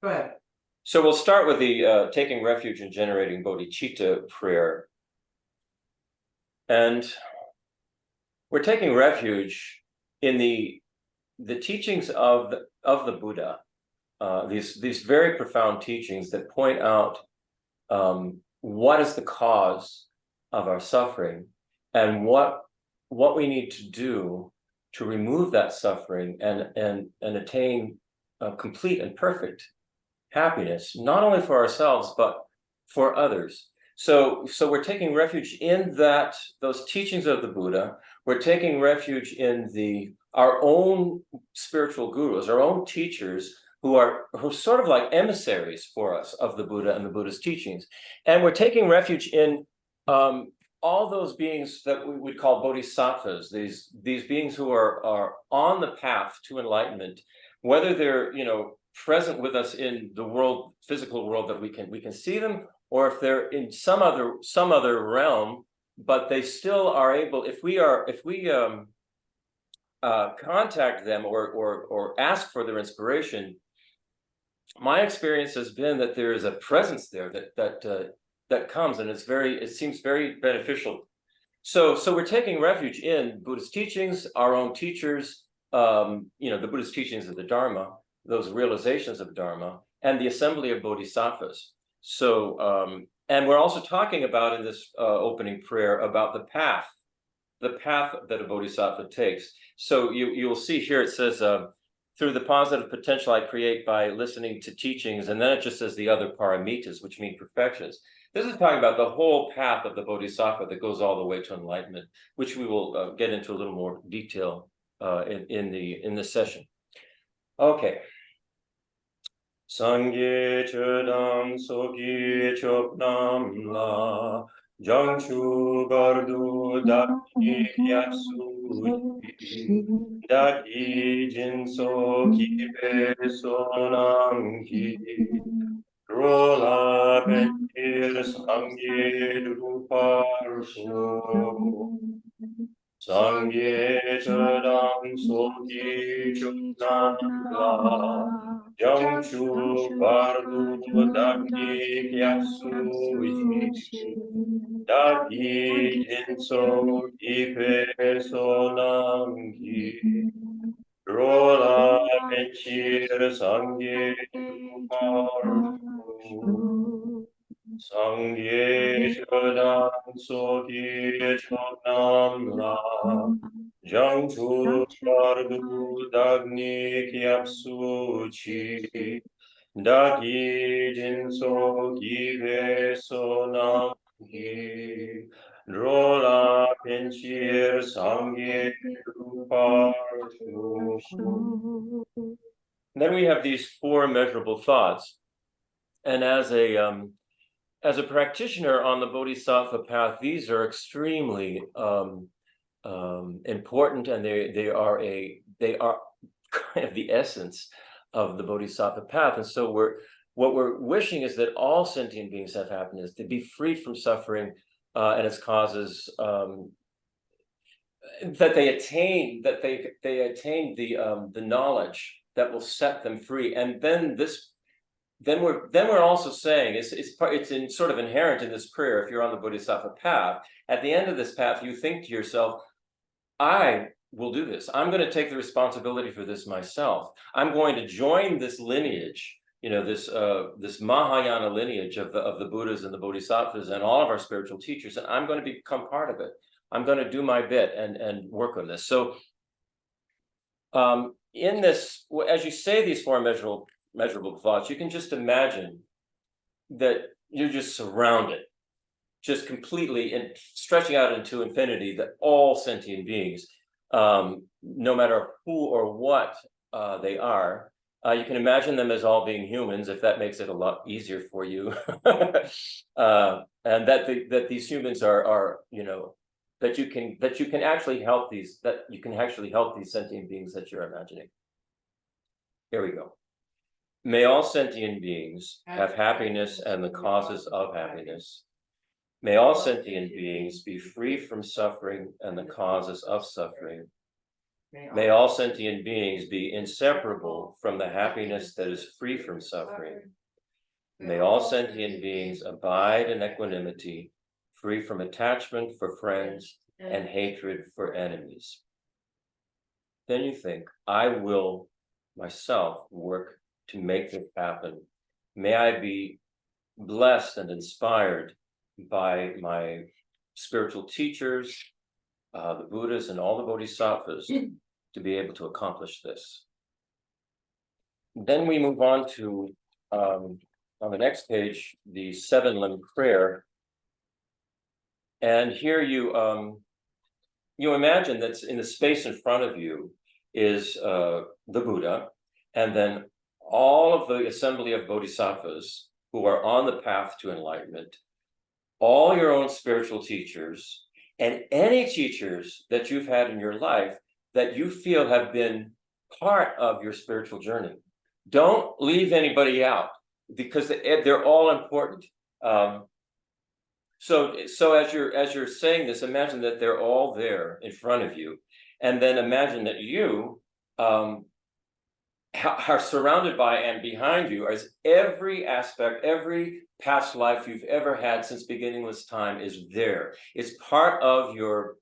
Go ahead. So we'll start with the taking refuge in generating bodhicitta prayer. And we're taking refuge in the teachings of the Buddha, these very profound teachings that point out what is the cause of our suffering and what we need to do to remove that suffering and attain complete and perfect happiness, not only for ourselves but for others. So we're taking refuge in those teachings of the Buddha. We're taking refuge in our own spiritual gurus, our own teachers, who are sort of like emissaries for us of the Buddha and the Buddha's teachings. And we're taking refuge in all those beings that we would call bodhisattvas, these beings who are on the path to enlightenment, whether they're present with us in the physical world that we can see them, or if they're in some other realm, but they still are able, if we contact them or ask for their inspiration, my experience has been that there is a presence there that comes, and it seems very beneficial. So we're taking refuge in Buddhist teachings, our own teachers, the Buddhist teachings of the Dharma, those realizations of Dharma, and the assembly of bodhisattvas. So, and we're also talking about in this opening prayer about the path that a bodhisattva takes. So you will see here it says, through the positive potential I create by listening to teachings, and then it just says the other paramitas, which mean perfections. This is talking about the whole path of the bodhisattva that goes all the way to enlightenment, which we will get into a little more detail in this session. Okay. Sangye chodam sogi chopnam la jangchu gardu daki yasu daki jinso kibe sonam ki rola benir sangye ruparsho sangye chodam sogi chopnam la Jangchu bardu dagni kyasuji dagi jinso ipe sonamgi rola penchir sangye ruparshu sangye chodam sogi chodam la Jangchu bardu dagni kyapsuchi dagi jinso give sonamgi rola penchir sangye ruparshu. Then we have these four immeasurable thoughts, and as a practitioner on the Bodhisattva path, these are extremely important, and they are kind of the essence of the Bodhisattva path. And so what we're wishing is that all sentient beings have happiness, to be free from suffering and its causes, that they attain the knowledge that will set them free. And then we're also saying it's in sort of inherent in this prayer. If you're on the Bodhisattva path, at the end of this path, you think to yourself, I will do this. I'm going to take the responsibility for this myself. I'm going to join this lineage, this Mahayana lineage of the Buddhas and the Bodhisattvas and all of our spiritual teachers, and I'm going to become part of it. I'm going to do my bit and work on this. So in this, as you say these four measurable thoughts, you can just imagine that you're just surrounded, just completely and stretching out into infinity, that all sentient beings, no matter who or what they are, you can imagine them as all being humans, if that makes it a lot easier for you, and that these humans are that you can actually help these sentient beings that you're imagining. Here we go. May all sentient beings have happiness and the causes of happiness. May all sentient beings be free from suffering and the causes of suffering. May all sentient beings be inseparable from the happiness that is free from suffering. May all sentient beings abide in equanimity, free from attachment for friends and hatred for enemies. Then you think, I will myself work to make this happen. May I be blessed and inspired by my spiritual teachers, the Buddhas and all the Bodhisattvas to be able to accomplish this. Then we move on to, on the next page, the 7-limb prayer. And here you imagine that in the space in front of you is the Buddha, and then all of the assembly of Bodhisattvas who are on the path to enlightenment, all your own spiritual teachers, and any teachers that you've had in your life that you feel have been part of your spiritual journey. Don't leave anybody out, because they're all important. So as you're saying this, imagine that they're all there in front of you, and then imagine that you are surrounded by and behind you as every aspect, every past life you've ever had since beginningless time is there. It's part of your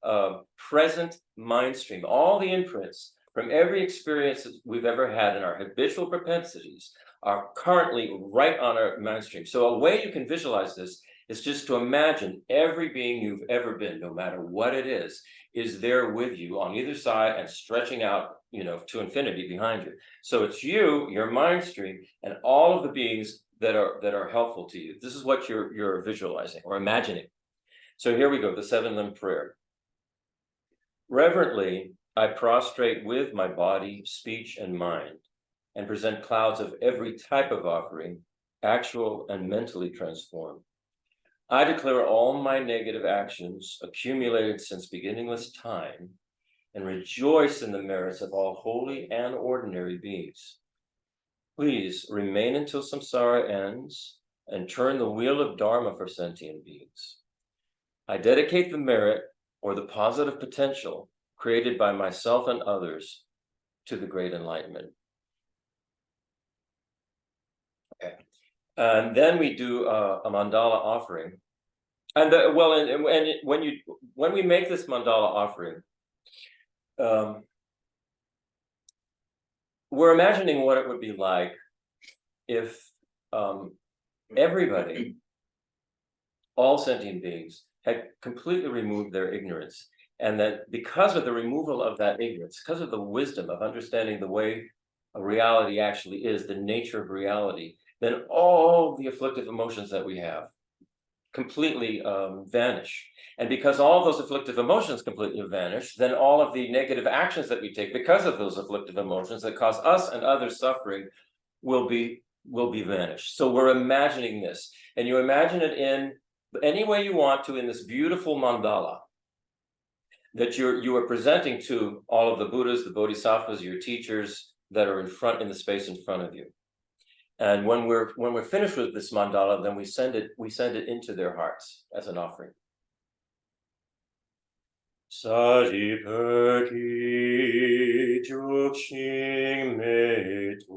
present mind stream. All the imprints from every experience that we've ever had in our habitual propensities are currently right on our mind stream. So a way you can visualize this is just to imagine every being you've ever been, no matter what it is there with you on either side and stretching out, to infinity behind you. So it's you, your mind stream, and all of the beings that are helpful to you. This is what you're visualizing or imagining. So here we go, the 7-limb prayer. Reverently, I prostrate with my body, speech, and mind, and present clouds of every type of offering, actual and mentally transformed. I declare all my negative actions accumulated since beginningless time, and rejoice in the merits of all holy and ordinary beings. Please remain until samsara ends and turn the wheel of Dharma for sentient beings. I dedicate the merit or the positive potential created by myself and others to the great enlightenment. Okay. And then we do a mandala offering. And when we make this mandala offering, we're imagining what it would be like if everybody, all sentient beings, had completely removed their ignorance, and that because of the removal of that ignorance, because of the wisdom of understanding the way a reality actually is, the nature of reality, then all the afflictive emotions that we have completely vanish. And because all those afflictive emotions completely vanish, then all of the negative actions that we take because of those afflictive emotions that cause us and others suffering will be vanished. So we're imagining this, and you imagine it in any way you want to in this beautiful mandala that you are presenting to all of the Buddhas, the Bodhisattvas, your teachers that are in the space in front of you. And when we're finished with this mandala, then we send it into their hearts as an offering. Sajipati Jukshing Metu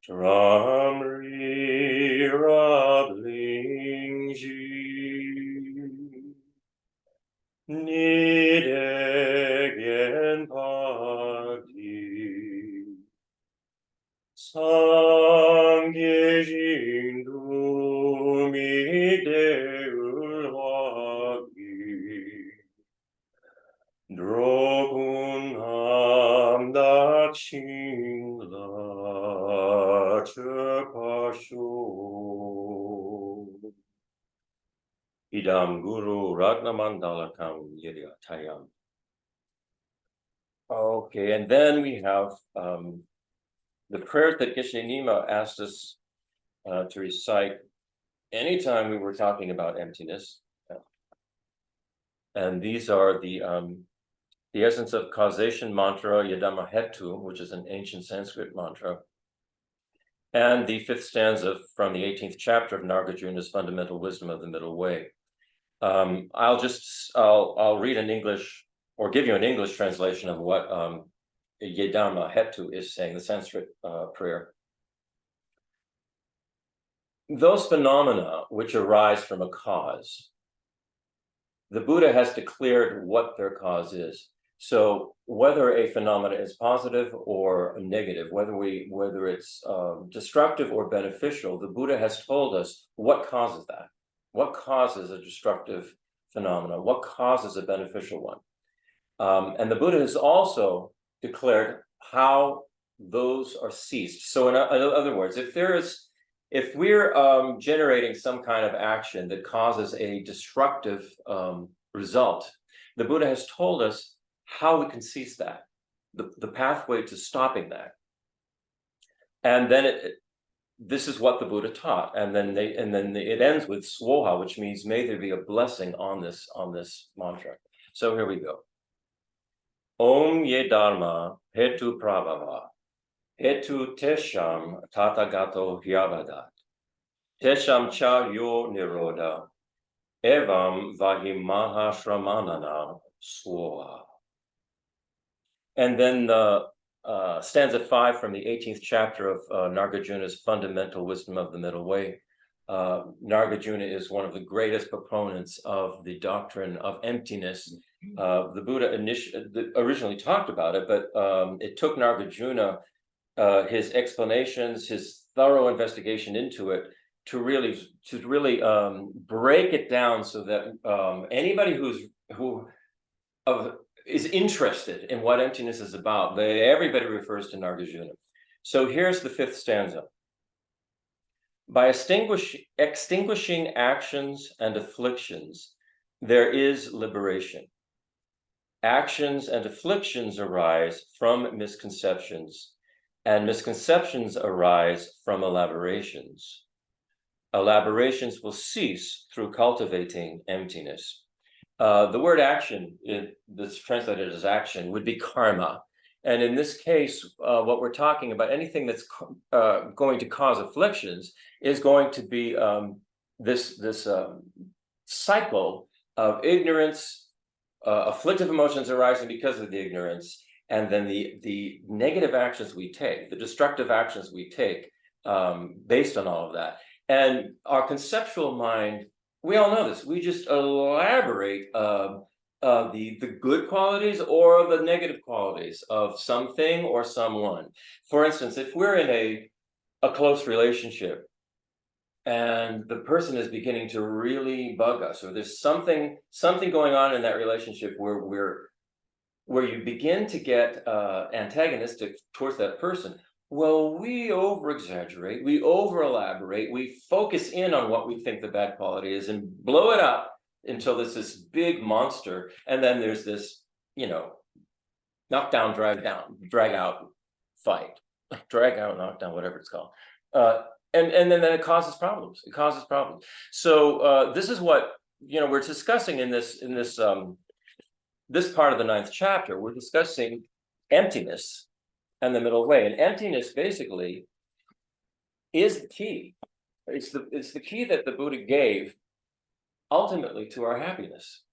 Tramri Rablingji Nidegen Pagi Sangye Jindu Mideul Wagi Drogunam Dakshing Lachapasho Idam Guru Ragnamandalakam Yiriyatayam. Okay, and then we have the prayers that Geshe Nima asked us to recite anytime we were talking about emptiness. And these are the essence of causation mantra, Yadama Hetu, which is an ancient Sanskrit mantra, and the 5th stanza from the 18th chapter of Nagarjuna's Fundamental Wisdom of the Middle Way. I'll read in English or give you an English translation of what Yedama Hetu is saying, the Sanskrit prayer. Those phenomena which arise from a cause, the Buddha has declared what their cause is. So whether a phenomena is positive or negative, whether it's destructive or beneficial, the Buddha has told us what causes that. What causes a destructive phenomena? What causes a beneficial one? And the Buddha has also declared how those are ceased. So in other words, if we're generating some kind of action that causes a destructive result, the Buddha has told us how we can cease that, the pathway to stopping that. And then this is what the Buddha taught. And then it ends with swoha, which means may there be a blessing on this mantra. So here we go. Om ye dharma hetu prabhava hetu tesham tatagato hyavadat tesham cha yo niroda evam vahimaha shramanana swoha. And then the stanza 5 from the 18th chapter of Nagarjuna's Fundamental Wisdom of the Middle Way. Nagarjuna is one of the greatest proponents of the doctrine of emptiness. The Buddha originally talked about it, but it took Nagarjuna his explanations, his thorough investigation into it, to really break it down so that anybody who is interested in what emptiness is about, everybody refers to Nagarjuna. So here's the 5th stanza. By extinguishing actions and afflictions, there is liberation. Actions and afflictions arise from misconceptions, and misconceptions arise from elaborations. Elaborations will cease through cultivating emptiness. The word action, that's translated as action, would be karma. And in this case, what we're talking about, anything that's going to cause afflictions is going to be this cycle of ignorance, afflictive emotions arising because of the ignorance, and then the negative actions we take, the destructive actions we take based on all of that. And our conceptual mind, we all know this, we just elaborate the good qualities or the negative qualities of something or someone. For instance, if we're in a close relationship and the person is beginning to really bug us, or there's something going on in that relationship where you begin to get antagonistic towards that person, well, we over-exaggerate, we over-elaborate, we focus in on what we think the bad quality is and blow it up until there's this big monster, and then there's this, knock down, drag out fight, drag out, knock down, whatever it's called, and then it causes problems. It causes problems. So this is what we're discussing in this this part of the 9th chapter. We're discussing emptiness and the middle way, and emptiness basically is the key. It's the key that the Buddha gave ultimately to our happiness.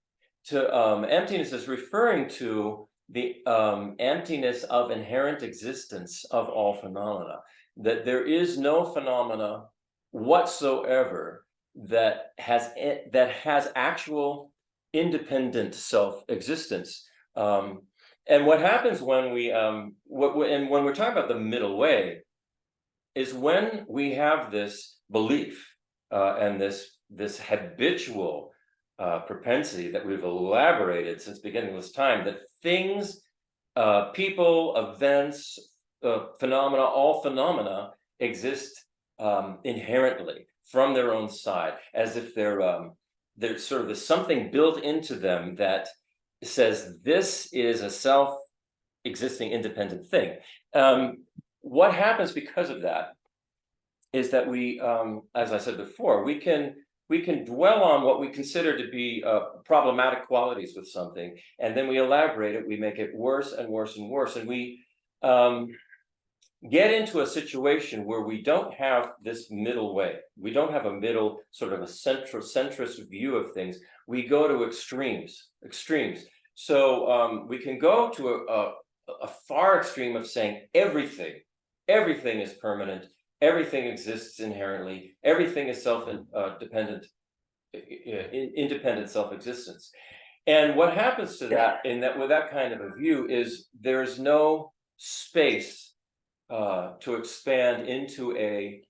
Emptiness is referring to the emptiness of inherent existence of all phenomena, that there is no phenomena whatsoever that has actual independent self-existence. And what happens when when we're talking about the middle way is when we have this belief and this habitual propensity that we've elaborated since the beginning of this time, that things, people, events, phenomena, all phenomena exist inherently from their own side, as if there's sort of something built into them that says this is a self-existing independent thing. What happens because of that is that we, as I said before, we can dwell on what we consider to be problematic qualities with something, and then we elaborate it, we make it worse and worse and worse, and we get into a situation where we don't have this middle way. We don't have a middle, sort of a centrist view of things. We go to extremes. So we can go to a far extreme of saying everything is permanent, everything exists inherently, everything is self-dependent, independent self-existence. And what happens to that, with that kind of a view, is there's no space to expand into a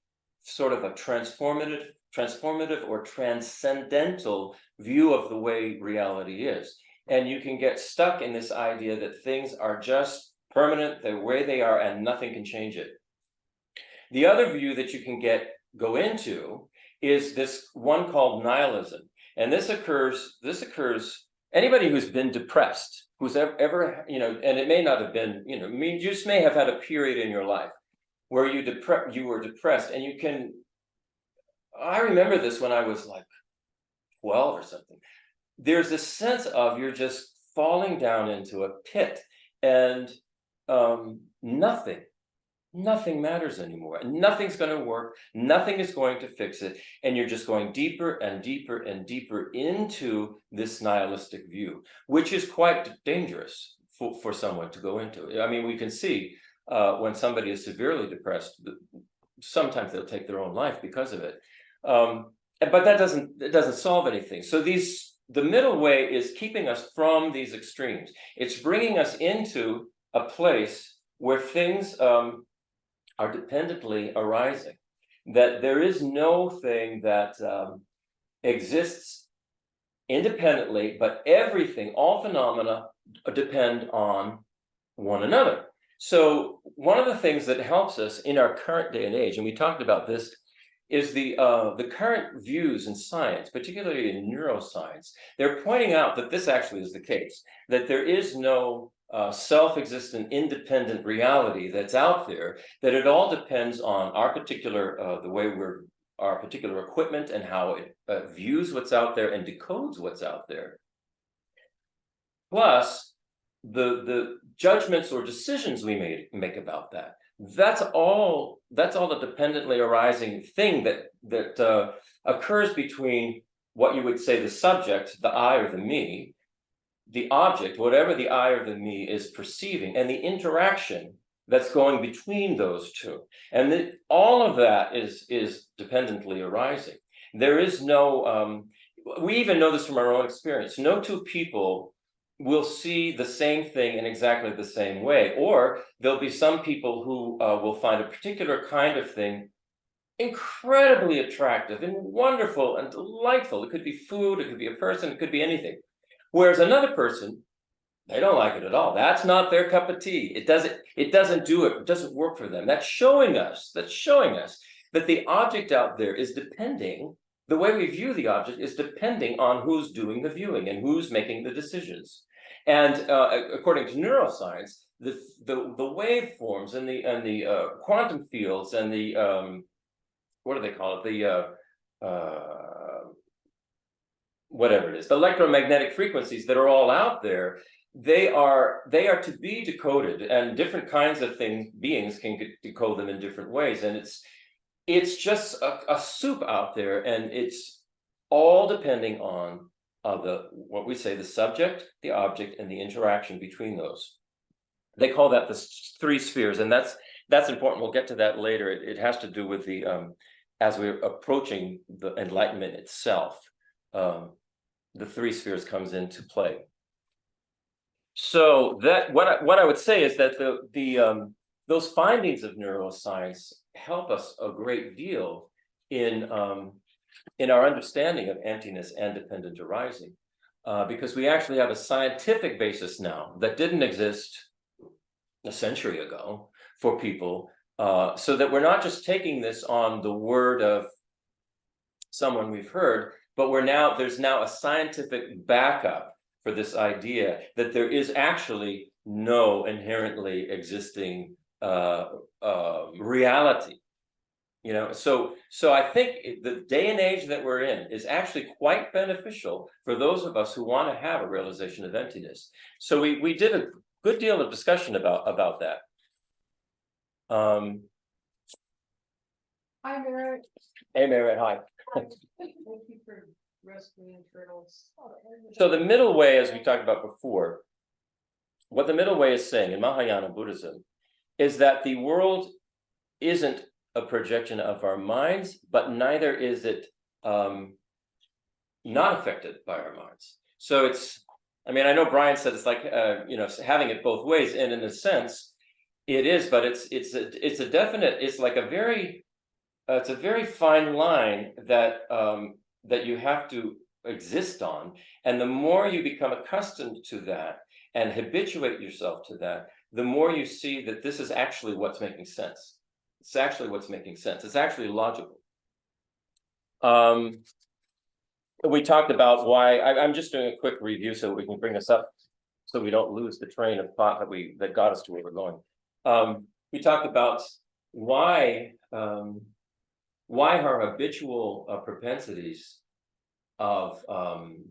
sort of a transformative or transcendental view of the way reality is. And you can get stuck in this idea that things are just permanent the way they are and nothing can change it. The other view that you can go into is this one called nihilism. And this occurs, anybody who's been depressed, who's ever, and it may not have been, you just may have had a period in your life where you were depressed, and I remember this when I was like 12 or something. There's this sense of you're just falling down into a pit, and nothing matters anymore. Nothing's going to work. Nothing is going to fix it. And you're just going deeper and deeper and deeper into this nihilistic view, which is quite dangerous for someone to go into. I mean, we can see when somebody is severely depressed, sometimes they'll take their own life because of it. But it doesn't solve anything. So the middle way is keeping us from these extremes. It's bringing us into a place where things are dependently arising, that there is no thing that exists independently, but everything, all phenomena depend on one another. So one of the things that helps us in our current day and age, and we talked about this, is the current views in science, particularly in neuroscience. They're pointing out that this actually is the case, that there is no self-existent, independent reality that's out there, that it all depends on our particular, our particular equipment and how it views what's out there and decodes what's out there. Plus, the judgments or decisions we make about that. That's all the dependently arising thing that occurs between what you would say the subject, the I or the me, the object, whatever the I or the me is perceiving, and the interaction that's going between those two. And all of that is dependently arising. There is no, we even know this from our own experience, no two people will see the same thing in exactly the same way, or there'll be some people who will find a particular kind of thing incredibly attractive and wonderful and delightful. It could be food, it could be a person, it could be anything. Whereas another person, they don't like it at all. That's not their cup of tea. It doesn't work for them. That's showing us that the object out there is depending, the way we view the object is depending on who's doing the viewing and who's making the decisions. And according to neuroscience, the waveforms and the quantum fields and the what do they call it? Whatever it is, the electromagnetic frequencies that are all out there, they are to be decoded, and different kinds of beings can decode them in different ways. And it's just a soup out there, and it's all depending on what we say the subject, the object, and the interaction between those. They call that the three spheres, and that's important. We'll get to that later. It has to do with the as we're approaching the enlightenment itself. The three spheres comes into play. So that what I would say is that those findings of neuroscience help us a great deal in our understanding of emptiness and dependent arising, because we actually have a scientific basis now that didn't exist a century ago for people, so that we're not just taking this on the word of someone we've heard, but there's now a scientific backup for this idea that there is actually no inherently existing reality. So I think the day and age that we're in is actually quite beneficial for those of us who want to have a realization of emptiness. So we did a good deal of discussion about that. Hi, Merritt. Hey, Merritt, hi. Thank you for rescuing turtles. So the middle way, as we talked about before, what the middle way is saying in Mahayana Buddhism is that the world isn't a projection of our minds, but neither is it not affected by our minds. So it's, I mean, I know Brian said it's like, having it both ways, and in a sense, it is, but it's a definite, it's like a very, it's a very fine line that that you have to exist on, and the more you become accustomed to that and habituate yourself to that, the more you see that this is actually what's making sense. It's actually what's making sense. It's actually logical. We talked about why. I'm just doing a quick review so we can bring this up, so we don't lose the train of thought that got us to where we're going. We talked about why our habitual propensities of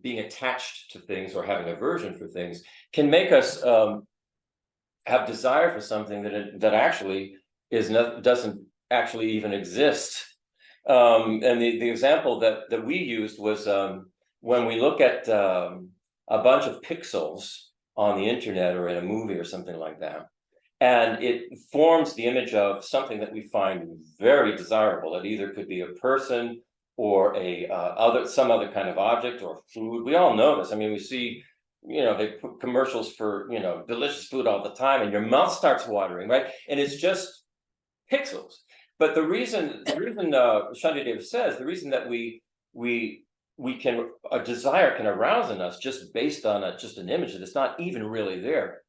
being attached to things or having aversion for things can make us have desire for something that actually doesn't actually even exist. And the example that we used was when we look at a bunch of pixels on the internet or in a movie or something like that, and it forms the image of something that we find very desirable. It either could be a person or some other kind of object or food. We all know this. I mean, we see, they put commercials for, delicious food all the time, and your mouth starts watering, right? And it's just pixels. But the reason Shantideva says, the reason that a desire can arouse in us just based on just an image that's not even really there,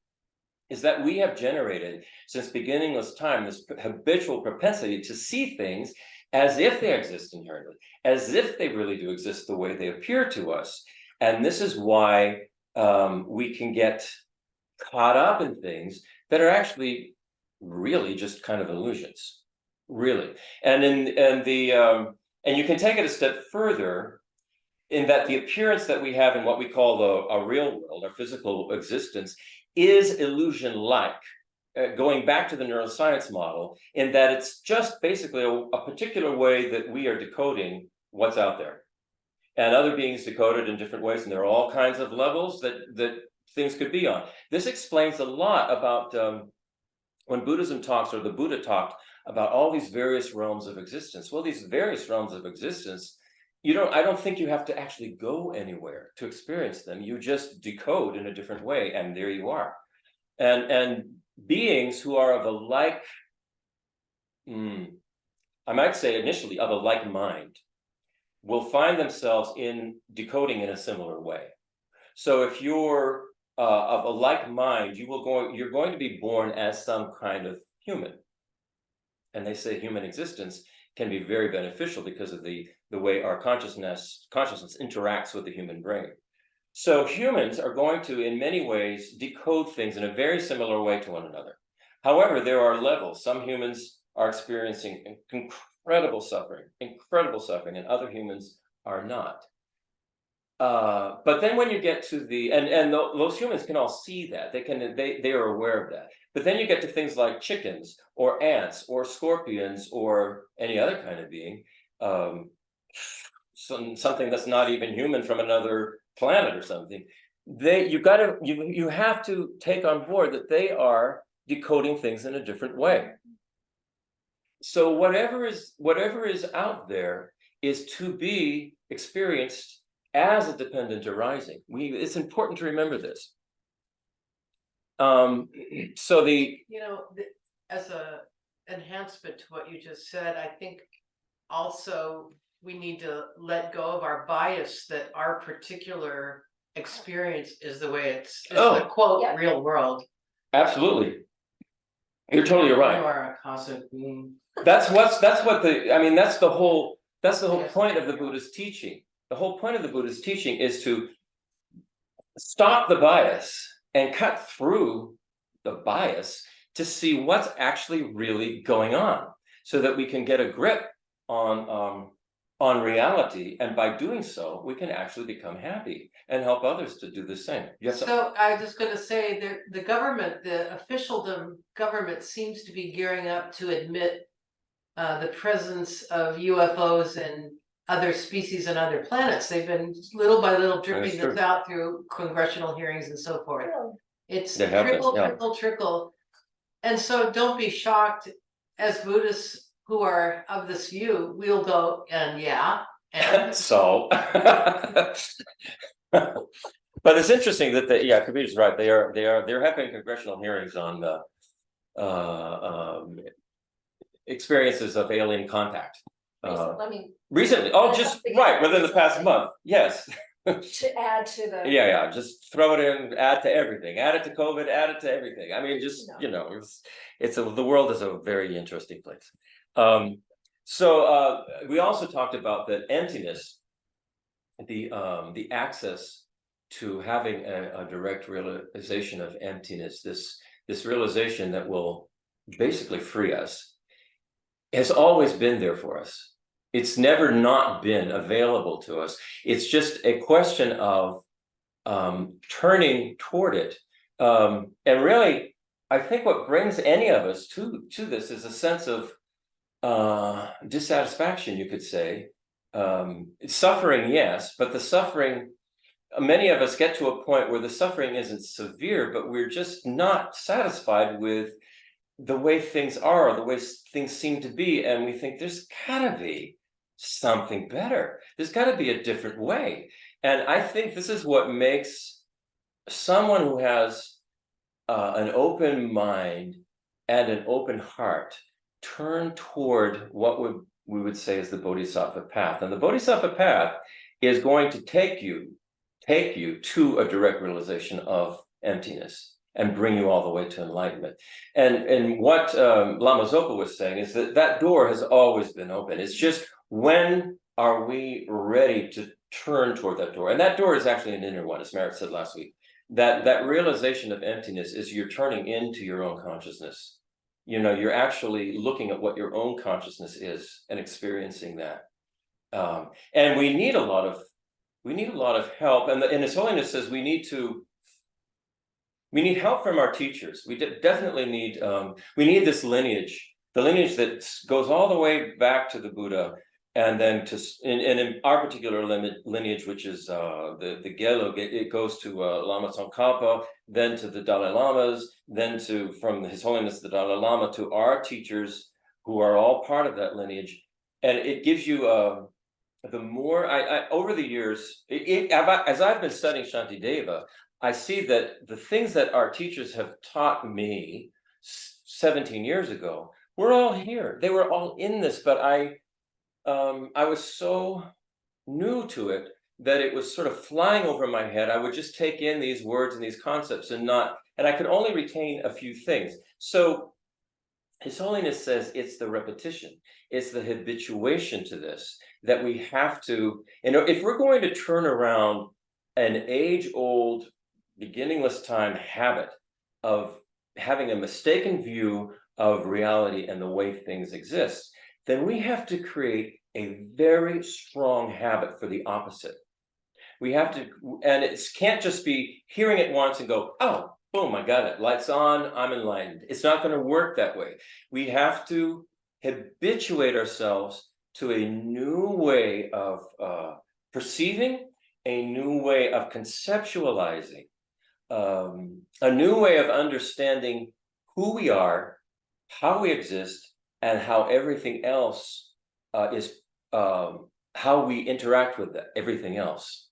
is that we have generated, since beginningless time, this habitual propensity to see things as if they exist inherently, as if they really do exist the way they appear to us. And this is why we can get caught up in things that are actually really just kind of illusions, really. And you can take it a step further, in that the appearance that we have in what we call a real world, our physical existence, is illusion-like, going back to the neuroscience model, in that it's just basically a particular way that we are decoding what's out there. And other beings decode it in different ways, and there are all kinds of levels that things could be on. This explains a lot about when Buddhism talks, or the Buddha talked about all these various realms of existence. Well, these various realms of existence, I don't think you have to actually go anywhere to experience them. You just decode in a different way, and there you are. And beings who are of a like, I might say initially of a like mind, will find themselves in decoding in a similar way. So if you're of a like mind, you're going to be born as some kind of human. And they say human existence can be very beneficial because of the way our consciousness interacts with the human brain. So humans are going to, in many ways, decode things in a very similar way to one another. However, there are levels. Some humans are experiencing incredible suffering, and other humans are not. But then when you get to those humans can all see that. They are aware of that. But then you get to things like chickens or ants or scorpions or any other kind of being, something that's not even human from another planet or something. You have to take on board that they are decoding things in a different way. So whatever is out there is to be experienced as a dependent arising. It's important to remember this. So as a enhancement to what you just said, I think also we need to let go of our bias that our particular experience is the way the quote real world. Absolutely. You're totally right. You are a cosmic being. That's the whole point of the Buddha's teaching. The whole point of the Buddha's teaching is to stop the bias and cut through the bias to see what's actually really going on, so that we can get a grip on reality, and by doing so, we can actually become happy and help others to do the same. So I was just going to say that the government, the officialdom government, seems to be gearing up to admit the presence of UFOs and other species and other planets. They've been little by little dripping true. this out through congressional hearings and so forth. It's They have been, trickle, yeah. trickle, trickle. And so don't be shocked, as Buddhists who are of this view, we'll go, and yeah, and So, but it's interesting that Kabir's right. They're having congressional hearings on the experiences of alien contact. Recently, just right within the past month. Yes. To add to the. Yeah, just throw it in, add to everything, add it to COVID, add it to everything. I mean, just the world is a very interesting place. So we also talked about that emptiness, the access to having a direct realization of emptiness, this realization that will basically free us, has always been there for us. It's never not been available to us. It's just a question of turning toward it. And really, I think what brings any of us to this is a sense of dissatisfaction, you could say. Suffering, yes, but the suffering, many of us get to a point where the suffering isn't severe, but we're just not satisfied with the way things are, the way things seem to be, and we think there's gotta be something better. There's gotta be a different way. And I think this is what makes someone who has an open mind and an open heart turn toward what we would say is the Bodhisattva path. And the Bodhisattva path is going to take you to a direct realization of emptiness and bring you all the way to enlightenment. And what Lama Zopa was saying is that door has always been open. It's just, when are we ready to turn toward that door? And that door is actually an inner one, as Merritt said last week. That realization of emptiness is you're turning into your own consciousness. You're actually looking at what your own consciousness is and experiencing that. And we need a lot of help. And His Holiness says we need help from our teachers. We definitely need this lineage, the lineage that goes all the way back to the Buddha, and then in our particular lineage, which is the Gelek, it goes to Lama Tsongkhapa, then to the Dalai Lamas, then from His Holiness the Dalai Lama to our teachers, who are all part of that lineage. And it gives you the more I over the years, as I've been studying Shantideva, I see that the things that our teachers have taught me 17 years ago were all here. They were all in this, but I was so new to it that it was sort of flying over my head. I would just take in these words and these concepts and I could only retain a few things. So His Holiness says it's the repetition, it's the habituation to this, that we have to, if we're going to turn around an age-old, beginningless time habit of having a mistaken view of reality and the way things exist, then we have to create a very strong habit for the opposite. We have to, and it can't just be hearing it once and go, oh, boom, I got it, lights on, I'm enlightened. It's not going to work that way. We have to habituate ourselves to a new way of perceiving, a new way of conceptualizing, a new way of understanding who we are, how we exist, and how everything else is, how we interact with everything else.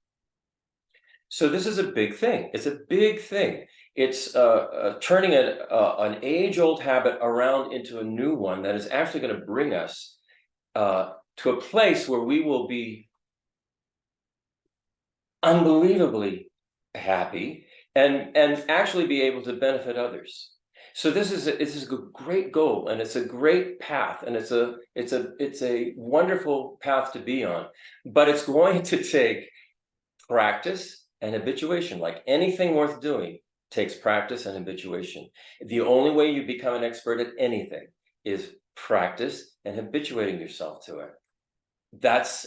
So this is a big thing. It's a big thing. It's turning an age-old habit around into a new one that is actually going to bring us to a place where we will be unbelievably happy and actually be able to benefit others. So this is a great goal, and it's a great path, and it's a wonderful path to be on. But it's going to take practice and habituation. Like anything worth doing takes practice and habituation. The only way you become an expert at anything is practice and habituating yourself to it.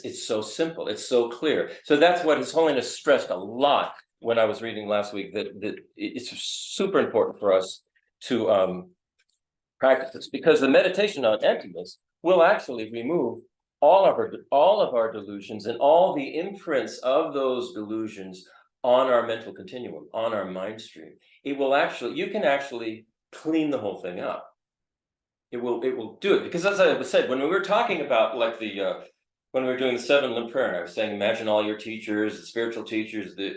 It's so simple, it's so clear. So that's what His Holiness stressed a lot when I was reading last week, that it's super important for us to practice this, because the meditation on emptiness will actually remove all of our delusions and all the imprints of those delusions on our mental continuum, on our mind stream. You can actually clean the whole thing up. It will do it, because as I said, when we were talking about like when we were doing the 7 limb prayer, and I was saying, imagine all your teachers, the spiritual teachers, the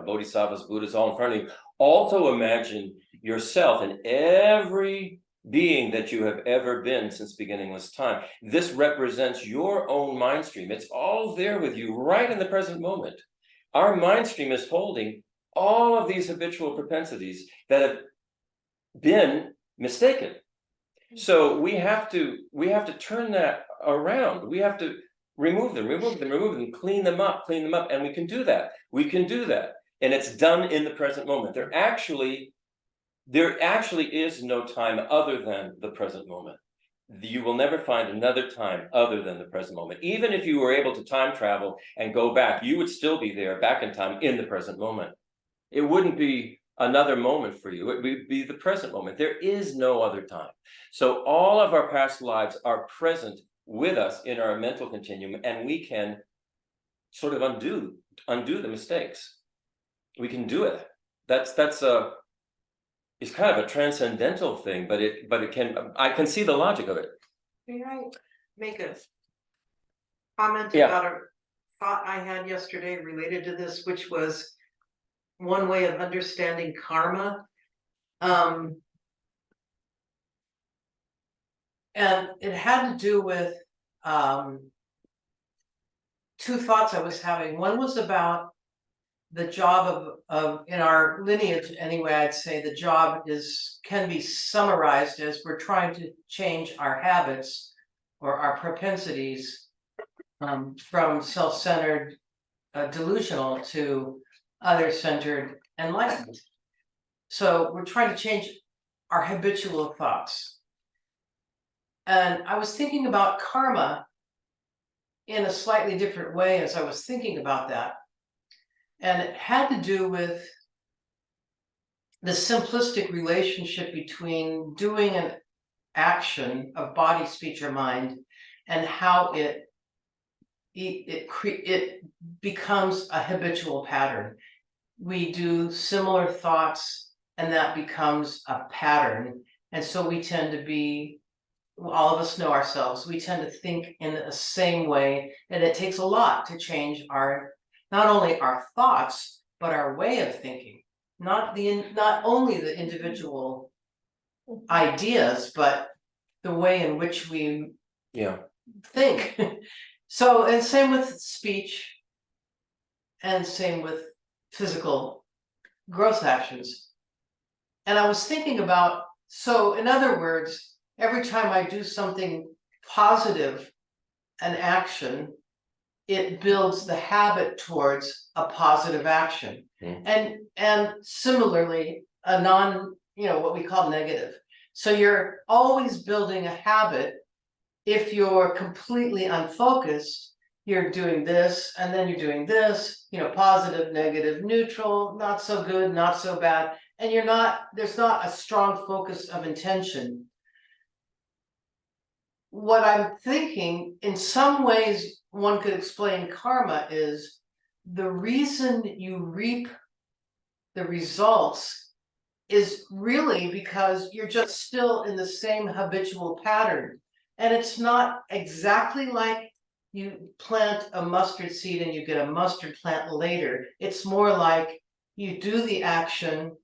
Bodhisattvas, Buddhas, all in front of you. Also imagine yourself and every being that you have ever been since beginningless time. This represents your own mind stream. It's all there with you right in the present moment. Our mind stream is holding all of these habitual propensities that have been mistaken. So we have to turn that around. We have to remove them, clean them up, and we can do that. And it's done in the present moment. There actually is no time other than the present moment. You will never find another time other than the present moment. Even if you were able to time travel and go back, you would still be there back in time in the present moment. It wouldn't be another moment for you. It would be the present moment. There is no other time. So all of our past lives are present with us in our mental continuum, and we can sort of undo the mistakes. We can do it. It's kind of a transcendental thing, but I can see the logic of it. May I make a comment Yeah. about a thought I had yesterday related to this, which was one way of understanding karma. And it had to do with 2 thoughts I was having. One was about the job of in our lineage anyway. I'd say the job can be summarized as we're trying to change our habits or our propensities from self-centered delusional to other-centered enlightened. So we're trying to change our habitual thoughts. And I was thinking about karma in a slightly different way as I was thinking about that. And it had to do with the simplistic relationship between doing an action of body, speech, or mind, and how it becomes a habitual pattern. We do similar thoughts, and that becomes a pattern. And so we tend to be, all of us know ourselves, we tend to think in the same way, and it takes a lot to change not only our thoughts, but our way of thinking. Not only the individual ideas, but the way in which we think. So, and same with speech, and same with physical gross actions. And I was thinking about, so in other words, every time I do something positive, an action, it builds the habit towards a positive action. And similarly, a what we call negative. So you're always building a habit. If you're completely unfocused, you're doing this, and then you're doing this, positive, negative, neutral, not so good, not so bad. And there's not a strong focus of intention. What I'm thinking, in some ways, one could explain karma is the reason you reap the results is really because you're just still in the same habitual pattern. And it's not exactly like you plant a mustard seed and you get a mustard plant later. It's more like you do the action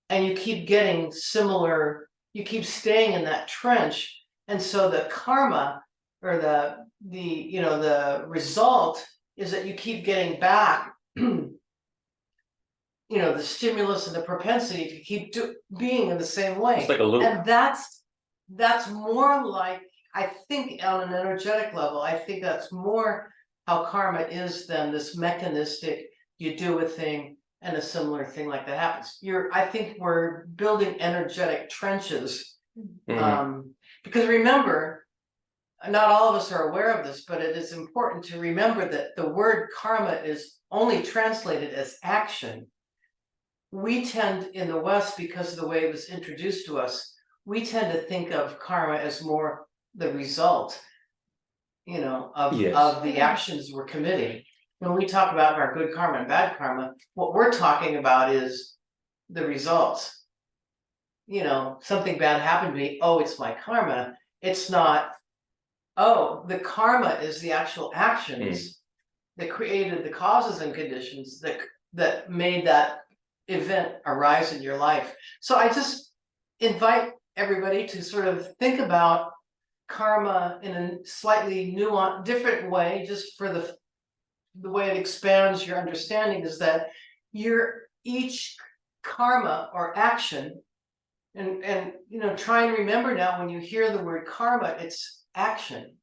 and you keep getting similar, you keep staying in that trench. And so the karma, or the result, is that you keep getting back the stimulus and the propensity to keep being in the same way. It's like a loop. And that's more like, I think on an energetic level, I think that's more how karma is than this mechanistic, you do a thing and a similar thing like that happens. I think we're building energetic trenches. Because remember, not all of us are aware of this, but it is important to remember that the word karma is only translated as action. We tend in the West, because of the way it was introduced to us, we tend to think of karma as more the result. you know, of Yes. the actions we're committing. When we talk about our good karma and bad karma, what we're talking about is the results. You know, something bad happened to me, oh, it's my karma. It's not, oh, the karma is the actual actions that created the causes and conditions that made that event arise in your life. So I just invite everybody to sort of think about karma in a slightly nuanced, different way, just for the way it expands your understanding, is that each karma or action, and you know, try and remember now when you hear the word karma, it's action.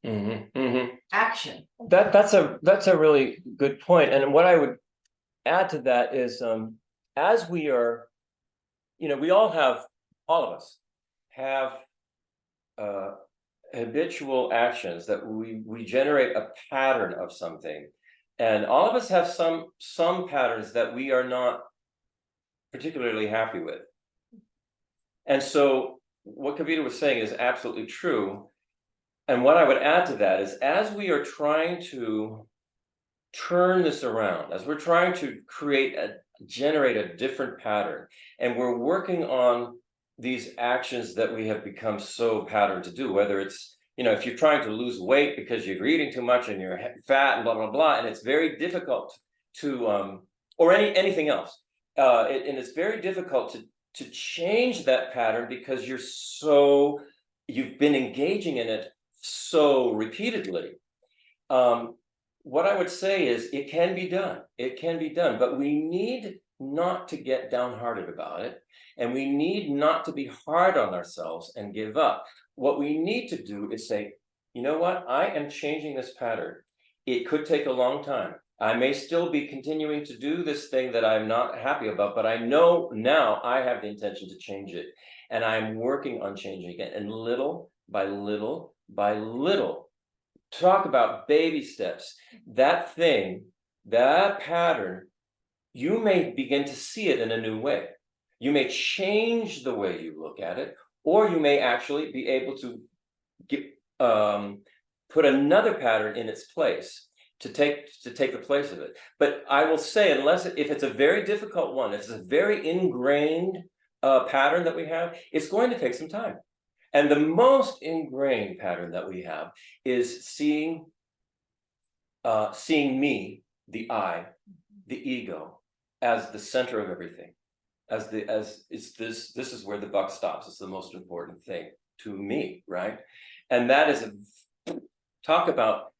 Action. That's a really good point. And what I would add to that is, as we are, you know, all of us have habitual actions that we generate a pattern of something, and all of us have some patterns that we are not particularly happy with. And so what Kavita was saying is absolutely true. And what I would add to that is, as we are trying to turn this around, as we're trying to generate a different pattern, and we're working on these actions that we have become so patterned to do, whether it's, you know, if you're trying to lose weight because you're eating too much and you're fat and blah, blah, blah, and it's very difficult to, or anything else, and it's very difficult to change that pattern because you've been engaging in it so repeatedly. What I would say is it can be done. It can be done, but we need not to get downhearted about it, and we need not to be hard on ourselves and give up. What we need to do is say, you know what, I am changing this pattern. It could take a long time. I may still be continuing to do this thing that I'm not happy about, but I know now I have the intention to change it, and I'm working on changing it. And little by little by little, talk about baby steps, that pattern, you may begin to see it in a new way. You may change the way you look at it, or you may actually be able to put another pattern in its place to take the place of it. But I will say, if it's a very difficult one, if it's a very ingrained pattern that we have, it's going to take some time. And the most ingrained pattern that we have is seeing me, the I, the ego, as the center of everything. This is where the buck stops. It's the most important thing to me, right? And that is talk about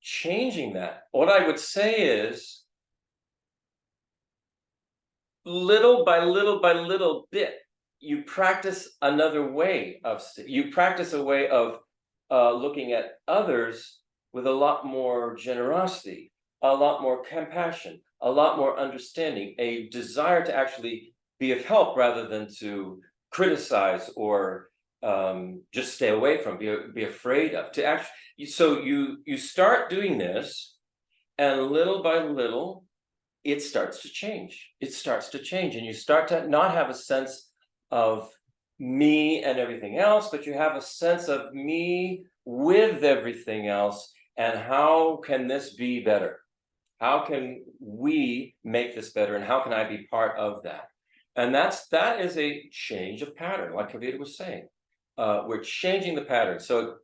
changing that. What I would say is, little by little bit, you practice another way you practice a way of looking at others with a lot more generosity, a lot more compassion, a lot more understanding, a desire to actually be of help rather than to criticize or just stay away from, be afraid of. So you start doing this, and little by little, it starts to change. It starts to change, and you start to not have a sense of me and everything else, but you have a sense of me with everything else, and how can this be better? How can we make this better, and how can I be part of that? And that is a change of pattern, like Kavita was saying. We're changing the pattern. So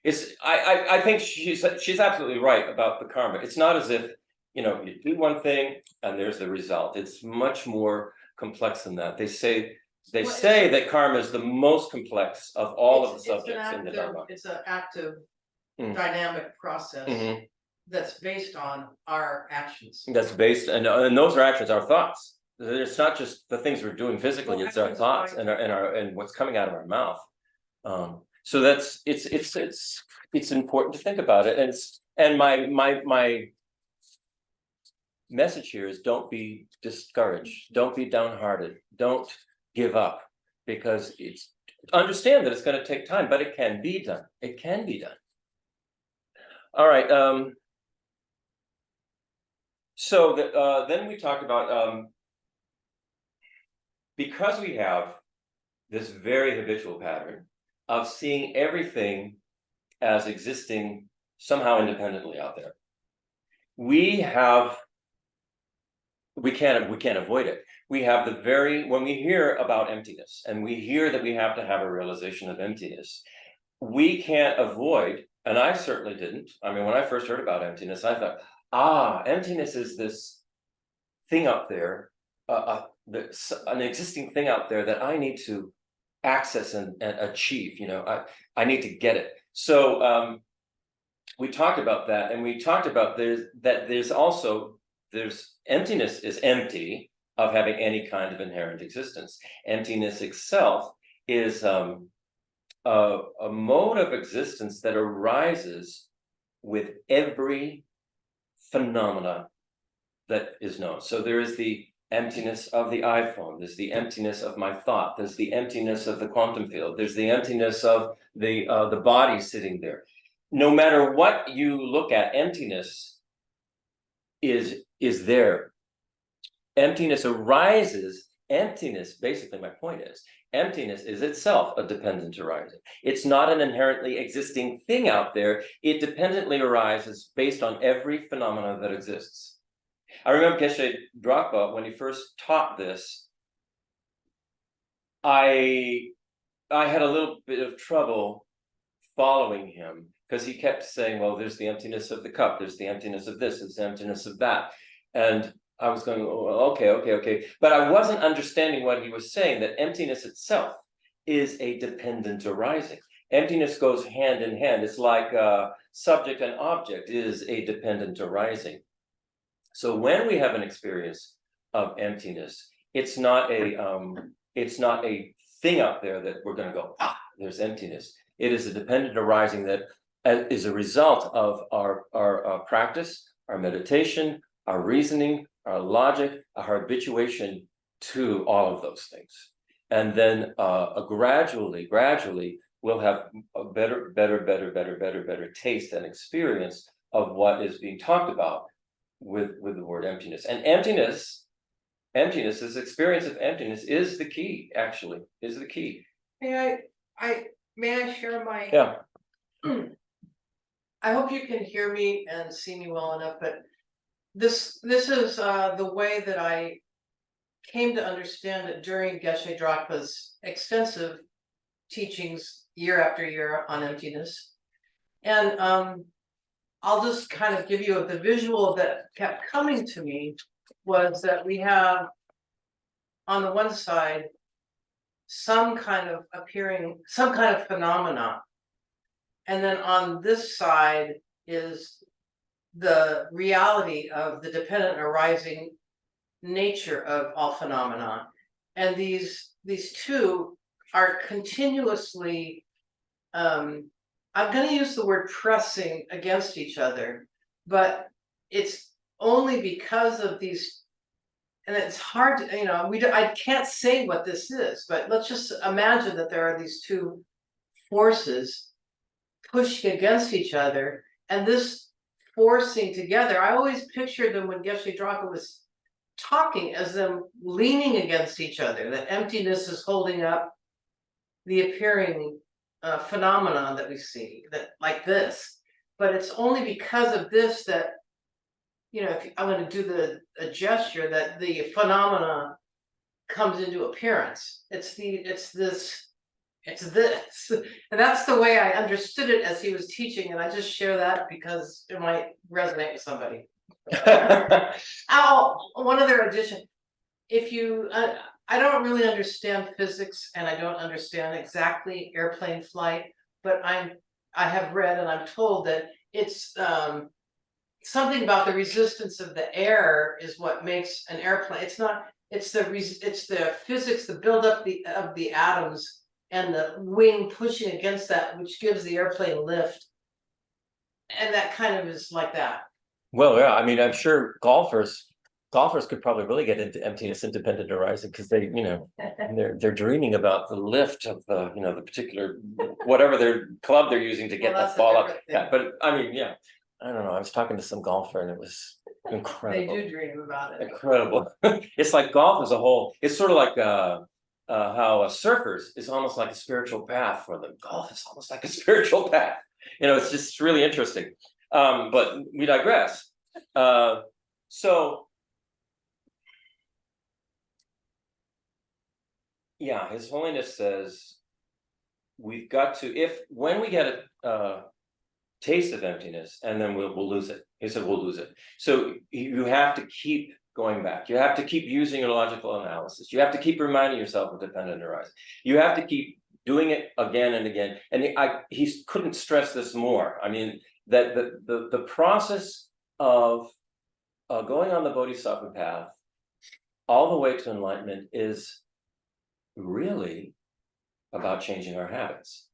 I think she's absolutely right about the karma. It's not as if, you know, you do one thing and there's the result. It's much more complex than that. They say that karma is the most complex of all of the subjects in the Dharma. It's an active, dynamic process that's based on our actions. That's based, and those are actions, our thoughts. It's not just the things we're doing physically; it's our thoughts and what's coming out of our mouth. So it's important to think about it. And my message here is, don't be discouraged, don't be downhearted, don't give up, because understand that it's going to take time, but it can be done. It can be done. All right. So then we talked about, because we have this very habitual pattern of seeing everything as existing somehow independently out there. We can't avoid it. We have when we hear about emptiness, and we hear that we have to have a realization of emptiness, we can't avoid, and I certainly didn't. I mean, when I first heard about emptiness, I thought, emptiness is this thing up there, an existing thing out there that I need to access and achieve. I need to get it. So we talked about that, and we talked about there's emptiness is empty of having any kind of inherent existence. Emptiness itself is a mode of existence that arises with every phenomena that is known. So there is the emptiness of the iPhone, there's the emptiness of my thought, there's the emptiness of the quantum field, there's the emptiness of the body sitting there. No matter what you look at, emptiness is there. Emptiness arises. Emptiness, basically, my point is, emptiness is itself a dependent arising. It's not an inherently existing thing out there. It dependently arises based on every phenomena that exists. I remember Geshe Drakpa, when he first taught this, I had a little bit of trouble following him, because he kept saying, well, there's the emptiness of the cup, there's the emptiness of this, there's the emptiness of that. And I was going, oh, okay. But I wasn't understanding what he was saying, that emptiness itself is a dependent arising. Emptiness goes hand in hand. It's like subject and object is a dependent arising. So when we have an experience of emptiness, it's not a thing out there that we're going to go, there's emptiness. It is a dependent arising that is a result of our practice, our meditation, our reasoning, our logic, our habituation to all of those things. And then gradually, we'll have a better taste and experience of what is being talked about with the word emptiness. And emptiness, this experience of emptiness is the key, actually, is the key. May I share my... Yeah. I hope you can hear me and see me well enough, but this is the way that I came to understand it during Geshe Drakpa's extensive teachings year after year on emptiness. And I'll just kind of give you the visual that kept coming to me was that we have on the one side some kind of phenomena. And then on this side is the reality of the dependent arising nature of all phenomena. And these two are continuously, I'm going to use the word pressing against each other, but it's only because of these, and it's hard to, I can't say what this is, but let's just imagine that there are these two forces pushing against each other, and this forcing together, I always pictured them when Geshe Drakpa was talking as them leaning against each other, that emptiness is holding up the appearing phenomenon that we see, that like this. But it's only because of this that, if I'm going to do a gesture, that the phenomena comes into appearance. It's this. And that's the way I understood it as he was teaching, and I just share that because it might resonate with somebody. One other addition. If you, I don't really understand physics, and I don't understand exactly airplane flight, but I have read and I'm told that it's something about the resistance of the air is what makes an airplane. It's the physics, the buildup of the atoms and the wing pushing against that, which gives the airplane lift. And that kind of is like that. Well, yeah, I mean, I'm sure golfers could probably really get into emptiness independent arising, because they, they're dreaming about the lift of the, the particular, whatever their club they're using to get that ball up. Yeah, but I mean, yeah, I don't know. I was talking to some golfer and it was incredible. They do dream about it. Incredible. It's like golf as a whole. It's sort of like how surfers is almost like a spiritual path for them. Golf is almost like a spiritual path. You know, it's just really interesting. But we digress. So yeah, His Holiness says we've got to, when we get a taste of emptiness, and then we'll lose it. He said we'll lose it. So you have to keep going back. You have to keep using your logical analysis. You have to keep reminding yourself of dependent arising. You have to keep doing it again and again. And he couldn't stress this more. I mean, that the process of going on the Bodhisattva path all the way to enlightenment is really about changing our habits.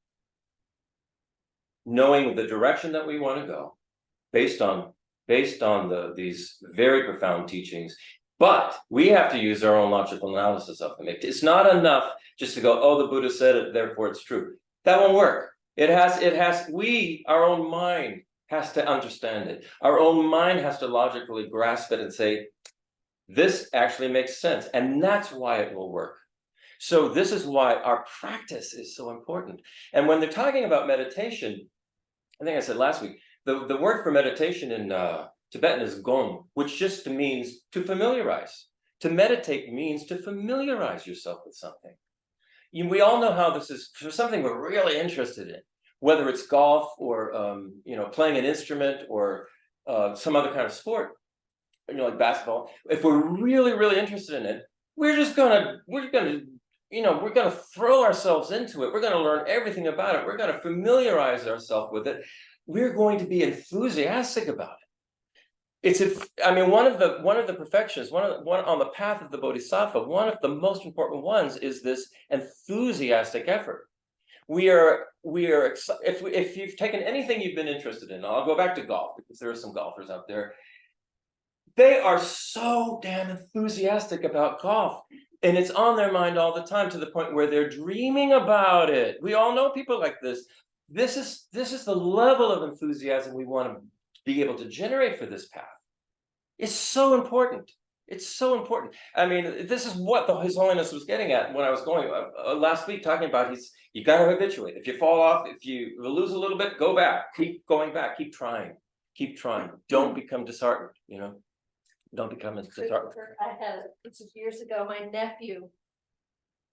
Knowing the direction that we want to go based on these very profound teachings, but we have to use our own logical analysis of them. It's not enough just to go, oh, the Buddha said it, therefore it's true. That won't work. Our own mind has to understand it. Our own mind has to logically grasp it and say, this actually makes sense. And that's why it will work. So this is why our practice is so important. And when they're talking about meditation, I think I said last week, the word for meditation in Tibetan is gong, which just means to familiarize. To meditate means to familiarize yourself with something. We all know how this is for something we're really interested in, whether it's golf or playing an instrument or some other kind of sport, like basketball. If we're really, really interested in it, we're gonna throw ourselves into it. We're gonna learn everything about it. We're gonna familiarize ourselves with it. We're going to be enthusiastic about it. One of the perfections, one on the path of the Bodhisattva, one of the most important ones is this enthusiastic effort. If you've taken anything you've been interested in, I'll go back to golf because there are some golfers out there. They are so damn enthusiastic about golf. And it's on their mind all the time to the point where they're dreaming about it. We all know people like this. This is the level of enthusiasm we want to be able to generate for this path. It's so important. It's so important. I mean, this is what His Holiness was getting at when I was going last week, talking about you got to habituate. If you fall off, if you lose a little bit, go back. Keep going back. Keep trying. Keep trying. Don't become disheartened. Don't become disheartened. This was years ago, my nephew,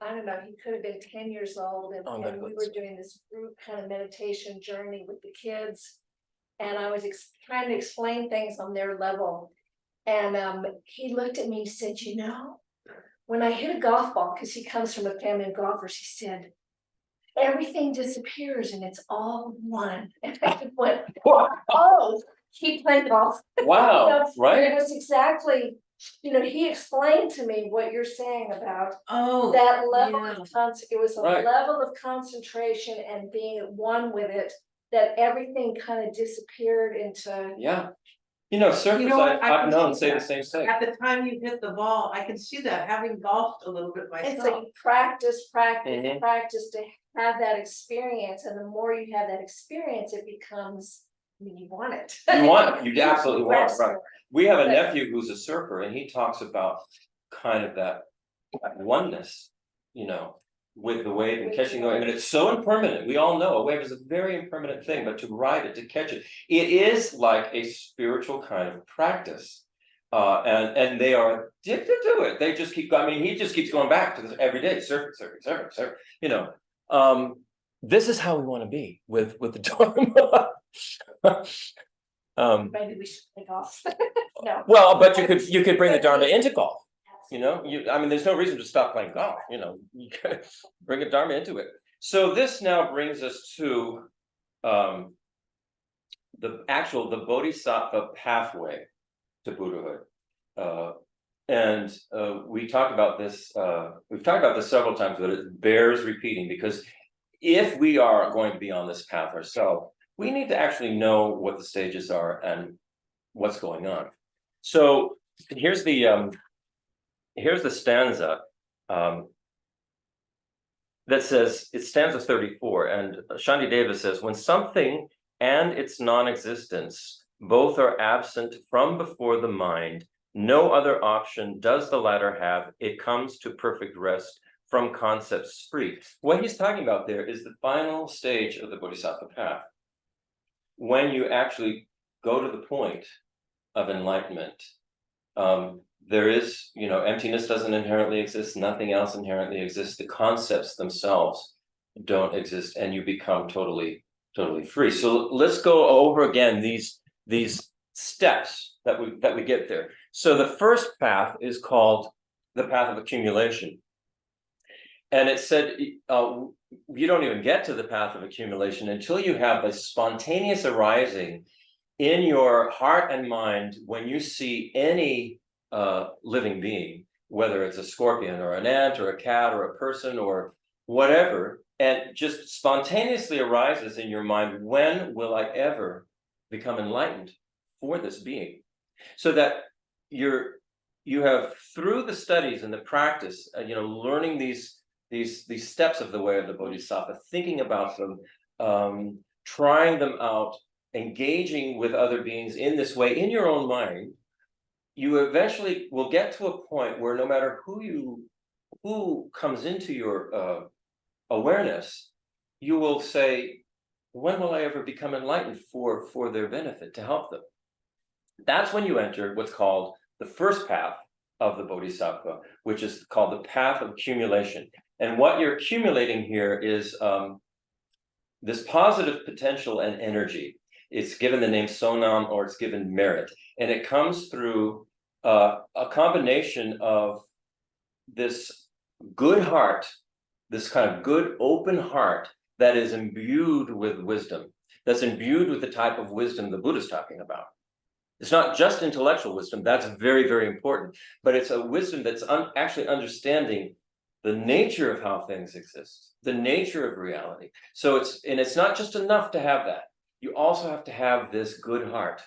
I don't know, he could have been 10 years old, and we were doing this group kind of meditation journey with the kids, and I was trying to explain things on their level, and he looked at me and said, when I hit a golf ball, because he comes from a family of golfers, he said, everything disappears and it's all one. And I went, oh, keep playing golf. Wow, right? It was exactly, he explained to me what you're saying about that level of it was a level of concentration and being at one with it, that everything kind of disappeared into. Yeah. Surfers I've known say the same thing. At the time you hit the ball, I can see that, having golfed a little bit myself. And so you practice to have that experience, and the more you have that experience, it becomes, you want it. You want it. You absolutely want it, right? We have a nephew who's a surfer, and he talks about kind of that oneness, with the wave and catching the wave. And it's so impermanent. We all know a wave is a very impermanent thing, but to ride it, to catch it, it is like a spiritual kind of practice. And they are addicted to it. They just keep, he just keeps going back to this every day, surfing. This is how we want to be with the Dharma. Maybe we should play golf. No. Well, but you could bring the Dharma into golf. There's no reason to stop playing golf. You can bring a Dharma into it. So this now brings us to the Bodhisattva pathway to Buddhahood. We talked about this. We've talked about this several times, but it bears repeating, because if we are going to be on this path ourselves, we need to actually know what the stages are and what's going on. So here's the stanza that says, it's stanza 34, and Shantideva says, when something and its non-existence both are absent from before the mind, no other option does the latter have. It comes to perfect rest from concepts free. What he's talking about there is the final stage of the Bodhisattva path. when you actually go to the point of enlightenment, there is, emptiness doesn't inherently exist, nothing else inherently exists, the concepts themselves don't exist, and you become totally free. So let's go over again these steps that we get there. So the first path is called the path of accumulation. And it said you don't even get to the path of accumulation until you have a spontaneous arising in your heart and mind when you see any living being, whether it's a scorpion or an ant or a cat or a person or whatever, and just spontaneously arises in your mind, when will I ever become enlightened for this being? So that you have, through the studies and the practice, learning these steps of the way of the Bodhisattva, thinking about them, trying them out, engaging with other beings in this way in your own mind, you eventually will get to a point where no matter who comes into your awareness, you will say, when will I ever become enlightened for their benefit, to help them? That's when you enter what's called the first path of the Bodhisattva, which is called the path of accumulation. And what you're accumulating here is this positive potential and energy. It's given the name Sonam, or it's given merit. And it comes through a combination of this good heart, this kind of good open heart that is imbued with wisdom, that's imbued with the type of wisdom the Buddha's talking about. It's not just intellectual wisdom, that's very, very important, but it's a wisdom that's actually understanding the nature of how things exist, the nature of reality. So it's not just enough to have that. You also have to have this good heart,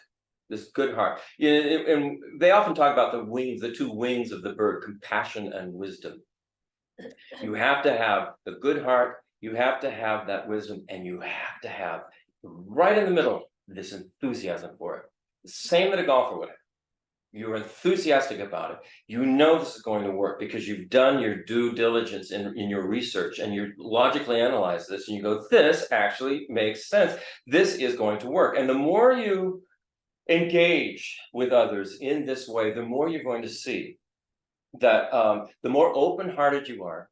this good heart. And they often talk about the wings, the two wings of the bird, compassion and wisdom. You have to have the good heart, you have to have that wisdom, and you have to have, right in the middle, this enthusiasm for it. The same that a golfer would have. You're enthusiastic about it. You know this is going to work because you've done your due diligence in your research, and you logically analyze this and you go, this actually makes sense. This is going to work. And the more you engage with others in this way, the more you're going to see that the more open-hearted you are,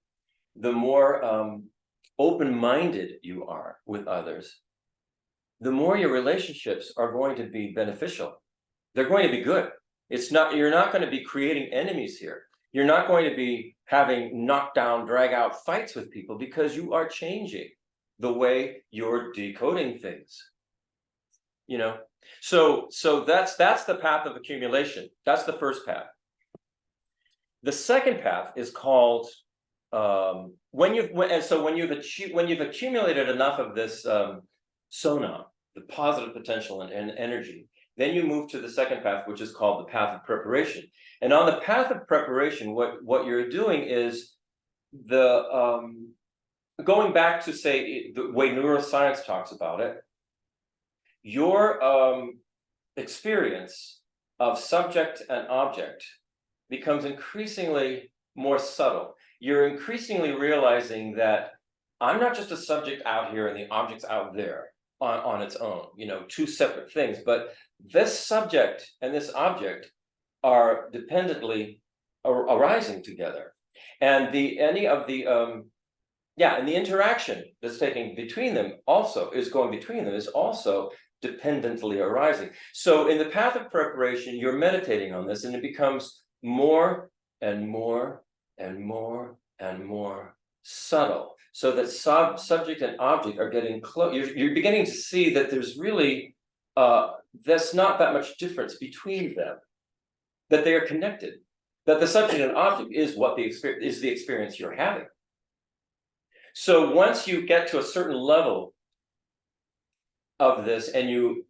the more open-minded you are with others, the more your relationships are going to be beneficial. They're going to be good. You're not going to be creating enemies here. You're not going to be having knockdown, drag out fights with people, because you are changing the way you're decoding things. So that's the path of accumulation. That's the first path. The second path is called when you've accumulated enough of this sona, the positive potential and energy, then you move to the second path, which is called the path of preparation. And on the path of preparation, what you're doing is going back to, say, the way neuroscience talks about it, your experience of subject and object becomes increasingly more subtle. You're increasingly realizing that I'm not just a subject out here and the object's out there on its own, two separate things, but this subject and this object are dependently arising together. And the interaction that's taking between them is also dependently arising. So in the path of preparation, you're meditating on this, and it becomes more and more and more and more subtle, so that subject and object are getting close. You're beginning to see that there's really there's not that much difference between them, that they are connected, that the subject and object is the experience you're having. So once you get to a certain level of this, and you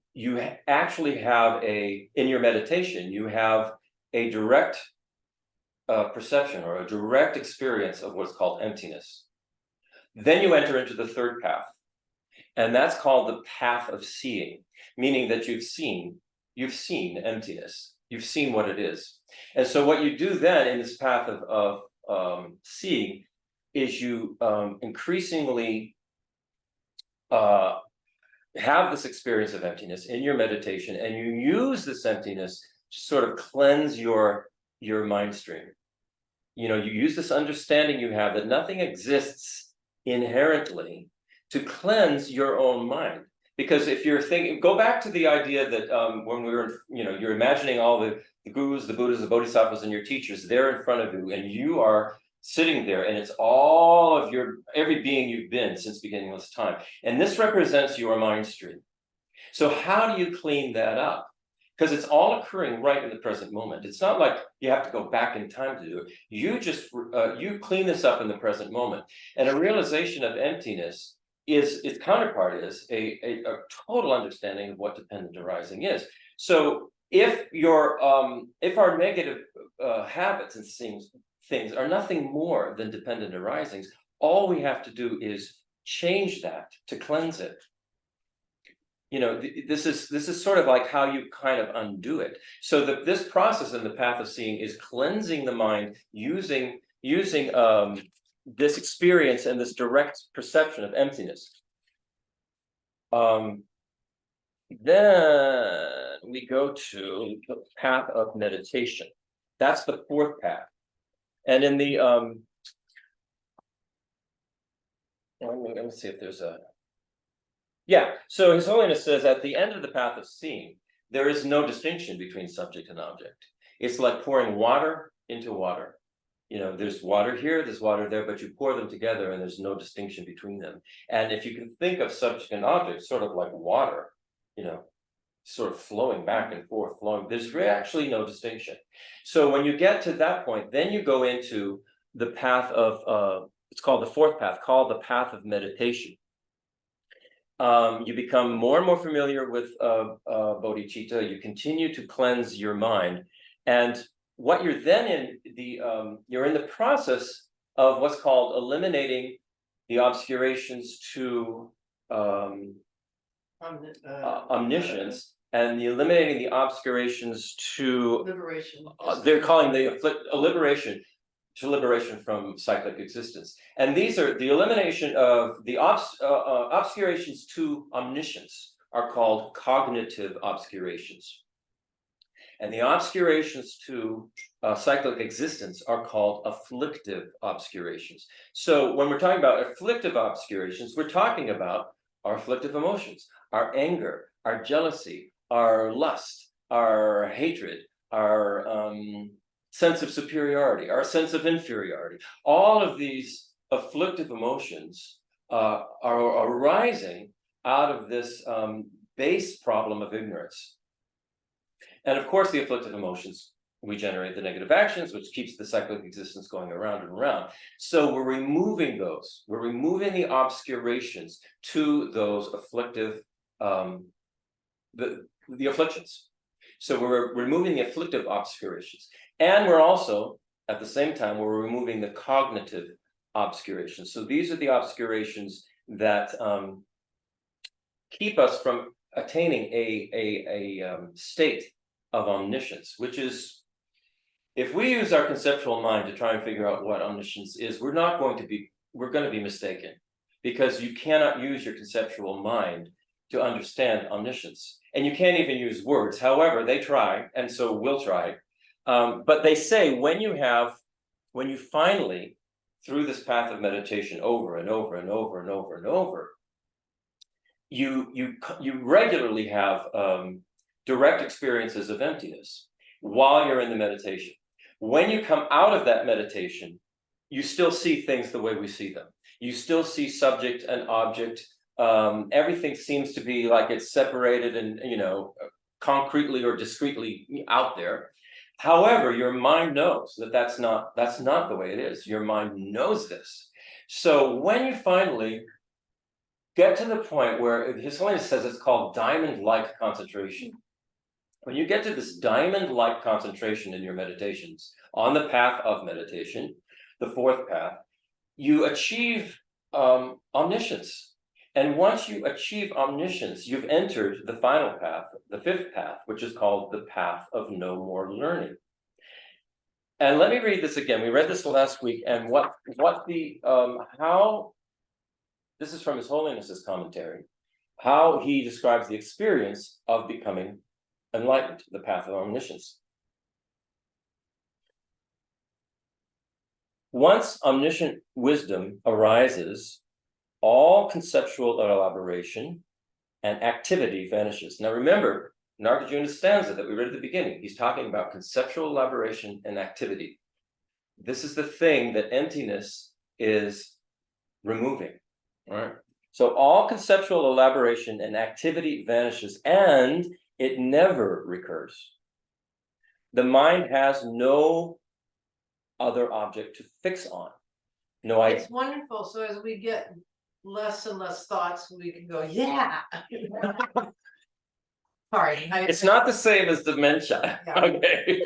actually have in your meditation, you have a direct perception or a direct experience of what's called emptiness, then you enter into the third path, and that's called the path of seeing, meaning that you've seen emptiness, you've seen what it is. And so what you do then in this path of seeing is you increasingly have this experience of emptiness in your meditation, and you use this emptiness to sort of cleanse your mind stream. You know, you use this understanding you have that nothing exists inherently to cleanse your own mind. Because if you're thinking, go back to the idea that when we were, you know, you're imagining all the gurus, the Buddhas, the Bodhisattvas, and your teachers, they're in front of you, and you are sitting there, and it's all of every being you've been since beginningless time. And this represents your mind stream. So how do you clean that up? Because it's all occurring right in the present moment. It's not like you have to go back in time to do it. You just, you clean this up in the present moment. And a realization of emptiness is, its counterpart is a total understanding of what dependent arising is. So if our negative habits and things are nothing more than dependent arisings, all we have to do is change that to cleanse it. You know, this is sort of like how you kind of undo it. So this process in the path of seeing is cleansing the mind using this experience and this direct perception of emptiness. Then we go to the path of meditation. That's the fourth path. And in the let me see if there's a. Yeah, so His Holiness says at the end of the path of seeing, there is no distinction between subject and object. It's like pouring water into water. You know, there's water here, there's water there, but you pour them together and there's no distinction between them. And if you can think of subject and object sort of like water, you know, sort of flowing back and forth, there's actually no distinction. So when you get to that point, then you go into the path of, it's called the fourth path, called the path of meditation. You become more and more familiar with bodhicitta. You continue to cleanse your mind, and what you're then you're in the process of what's called eliminating the obscurations to omniscience, and eliminating the obscurations to liberation. They're calling liberation from cyclic existence. And these are the elimination of the obscurations to omniscience are called cognitive obscurations. And the obscurations to cyclic existence are called afflictive obscurations. So when we're talking about afflictive obscurations, we're talking about our afflictive emotions, our anger, our jealousy, our lust, our hatred, our sense of superiority, our sense of inferiority. All of these afflictive emotions are arising out of this base problem of ignorance. And of course, the afflictive emotions, we generate the negative actions, which keeps the cyclic existence going around and around. So we're removing those. We're removing the obscurations to those afflictive, the afflictions. So we're removing the afflictive obscurations. And we're also, at the same time, we're removing the cognitive obscurations. So these are the obscurations that keep us from attaining a state of omniscience, which is, if we use our conceptual mind to try and figure out what omniscience is, we're going to be mistaken, because you cannot use your conceptual mind to understand omniscience. And you can't even use words. However, they try, and so we'll try. But they say when you finally, through this path of meditation over and over and over and over and over, you regularly have direct experiences of emptiness while you're in the meditation. When you come out of that meditation, you still see things the way we see them. You still see subject and object. Everything seems to be like it's separated and, you know, concretely or discretely out there. However, your mind knows that that's not the way it is. Your mind knows this. So when you finally get to the point where His Holiness says it's called diamond-like concentration. When you get to this diamond-like concentration in your meditations, on the path of meditation, the fourth path, you achieve omniscience. And once you achieve omniscience, you've entered the final path, the fifth path, which is called the path of no more learning. And let me read this again. We read this last week, and how, this is from His Holiness's commentary. how he describes the experience of becoming enlightened, the path of omniscience. Once omniscient wisdom arises, all conceptual elaboration and activity vanishes. Now remember, Nagarjuna's stanza that we read at the beginning, he's talking about conceptual elaboration and activity. This is the thing that emptiness is removing, right? So all conceptual elaboration and activity vanishes, and it never recurs. The mind has no other object to fix on. No, It's wonderful. So as we get less and less thoughts, we can go, yeah. Sorry. It's not the same as dementia. Yeah. Okay.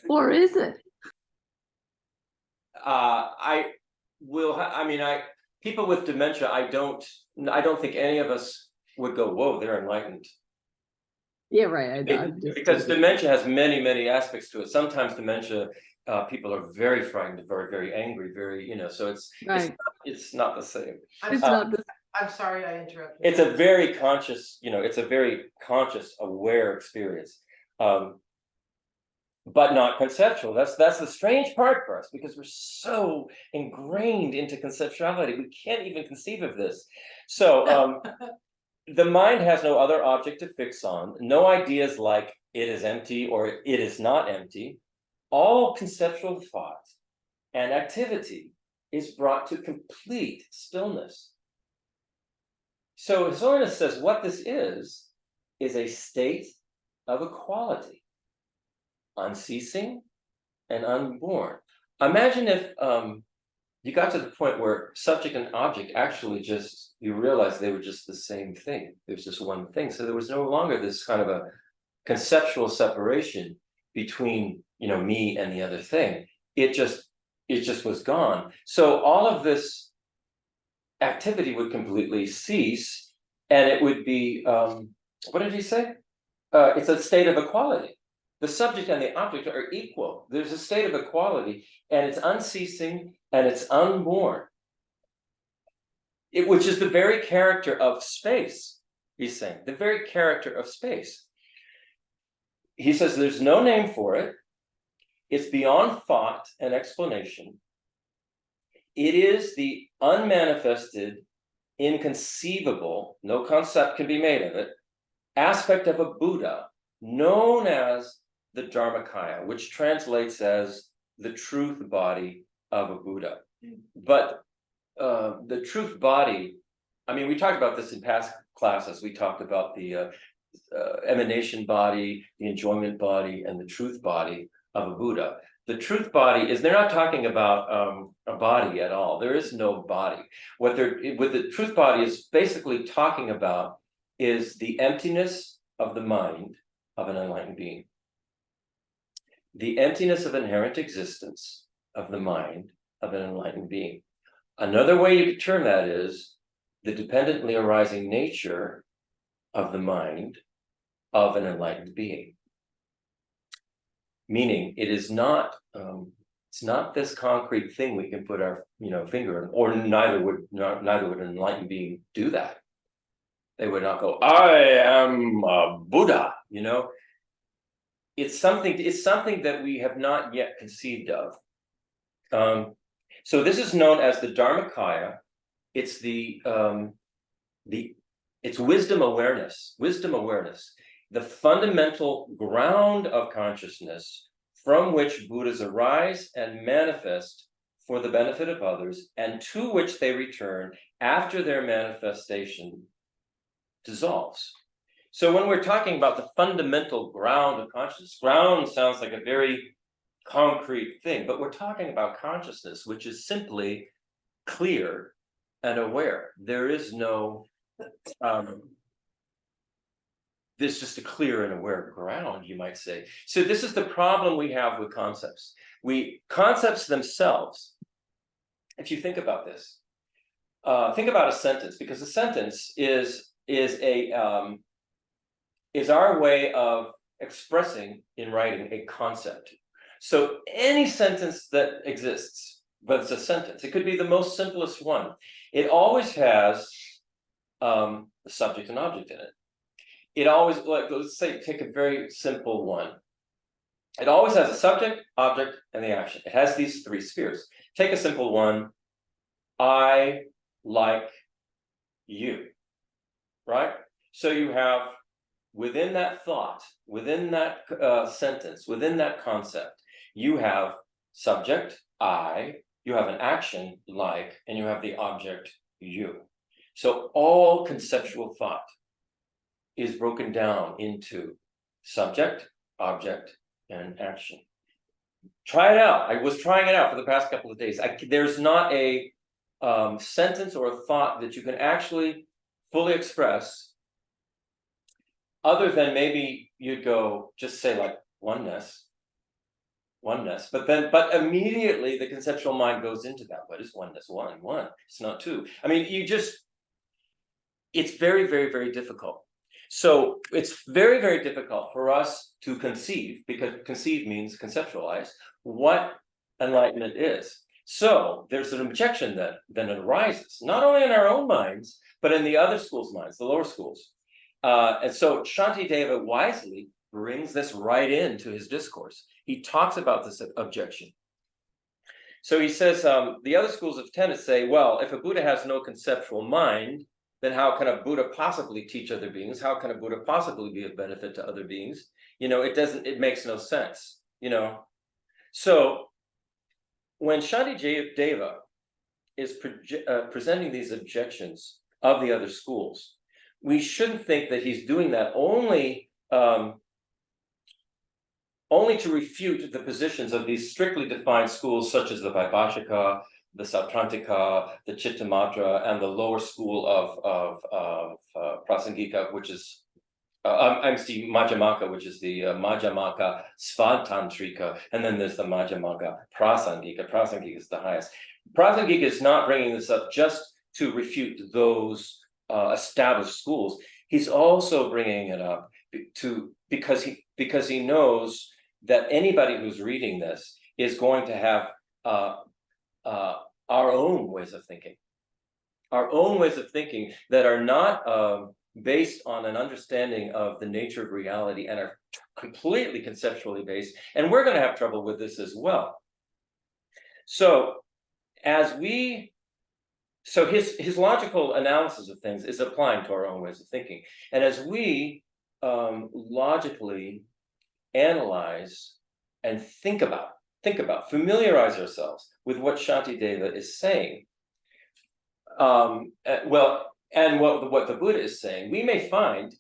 Or is it? People with dementia, I don't think any of us would go, whoa, they're enlightened. Yeah, right. Because dementia has many, many aspects to it. Sometimes dementia, people are very frightened, very, very angry, very, so it's not the same. I'm sorry I interrupted. It's a very conscious, aware experience. But not conceptual. That's the strange part for us, because we're so ingrained into conceptuality. We can't even conceive of this. So the mind has no other object to fix on, no ideas like it is empty or it is not empty. All conceptual thought and activity is brought to complete stillness. So His Holiness says what this is a state of equality, unceasing and unborn. Imagine if you got to the point where subject and object actually just, you realize they were just the same thing. There's just one thing. So there was no longer this kind of a conceptual separation between, me and the other thing. It just was gone. So all of this activity would completely cease, and it would be, what did he say? It's a state of equality. The subject and the object are equal. There's a state of equality, and it's unceasing and it's unborn. Which is the very character of space, he's saying, the very character of space. He says there's no name for it. It's beyond thought and explanation. It is the unmanifested, inconceivable, no concept can be made of it, aspect of a Buddha known as the Dharmakaya, which translates as the truth body of a Buddha. But the truth body, we talked about this in past classes. We talked about the emanation body, the enjoyment body, and the truth body of a Buddha. The truth body is, they're not talking about a body at all. There is no body. What the truth body is basically talking about is the emptiness of the mind of an enlightened being. The emptiness of inherent existence of the mind of an enlightened being. Another way you could term that is the dependently arising nature of the mind of an enlightened being. Meaning, it is not, it's not this concrete thing we can put our, finger in, or neither would an enlightened being do that. They would not go, I am a Buddha, It's something that we have not yet conceived of. So this is known as the Dharmakaya. It's it's wisdom awareness, the fundamental ground of consciousness from which Buddhas arise and manifest for the benefit of others, and to which they return after their manifestation dissolves. So when we're talking about the fundamental ground of consciousness, ground sounds like a very concrete thing, but we're talking about consciousness, which is simply clear and aware. There is no, there's just a clear and aware ground, you might say. So this is the problem we have with concepts. Concepts themselves, if you think about this, think about a sentence, because a sentence is our way of expressing in writing a concept. So any sentence that exists, but it's a sentence, it could be the most simplest one. It always has the subject and object in it. It always, like, let's say, take a very simple one. It always has a subject, object, and the action. It has these three spheres. Take a simple one. I like you, right? So you have within that thought, within that sentence, within that concept, you have subject, I, you have an action, like, and you have the object, you. So all conceptual thought is broken down into subject, object, and action. Try it out. I was trying it out for the past couple of days. There's not a sentence or a thought that you can actually fully express other than maybe you'd go, just say like oneness, but immediately the conceptual mind goes into that. What is oneness? One, it's not two. I mean, it's very, very, very difficult. So it's very, very difficult for us to conceive, because conceive means conceptualize, what enlightenment is. So there's an objection that then arises, not only in our own minds, but in the other schools' minds, the lower schools. And so Shantideva wisely brings this right into his discourse. He talks about this objection. So he says, the other schools of tenets say, well, if a Buddha has no conceptual mind, then how can a Buddha possibly teach other beings? How can a Buddha possibly be of benefit to other beings? It makes no sense, So when Shantideva is presenting these objections of the other schools, we shouldn't think that he's doing that only to refute the positions of these strictly defined schools, such as the Vaibhashika, the Sautrantika, the Chittamatra, and the lower school of Prasangika, which is Madhyamaka, which is the Madhyamaka Svatantrika, and then there's the Madhyamaka Prasangika. Prasangika is the highest. Prasangika is not bringing this up just to refute those established schools. He's also bringing it up because he knows that anybody who's reading this is going to have our own ways of thinking that are not based on an understanding of the nature of reality and are completely conceptually based. And we're going to have trouble with this as well. So his logical analysis of things is applying to our own ways of thinking. And as we logically analyze and think about, familiarize ourselves with what Shantideva is saying, and what the Buddha is saying, we may find,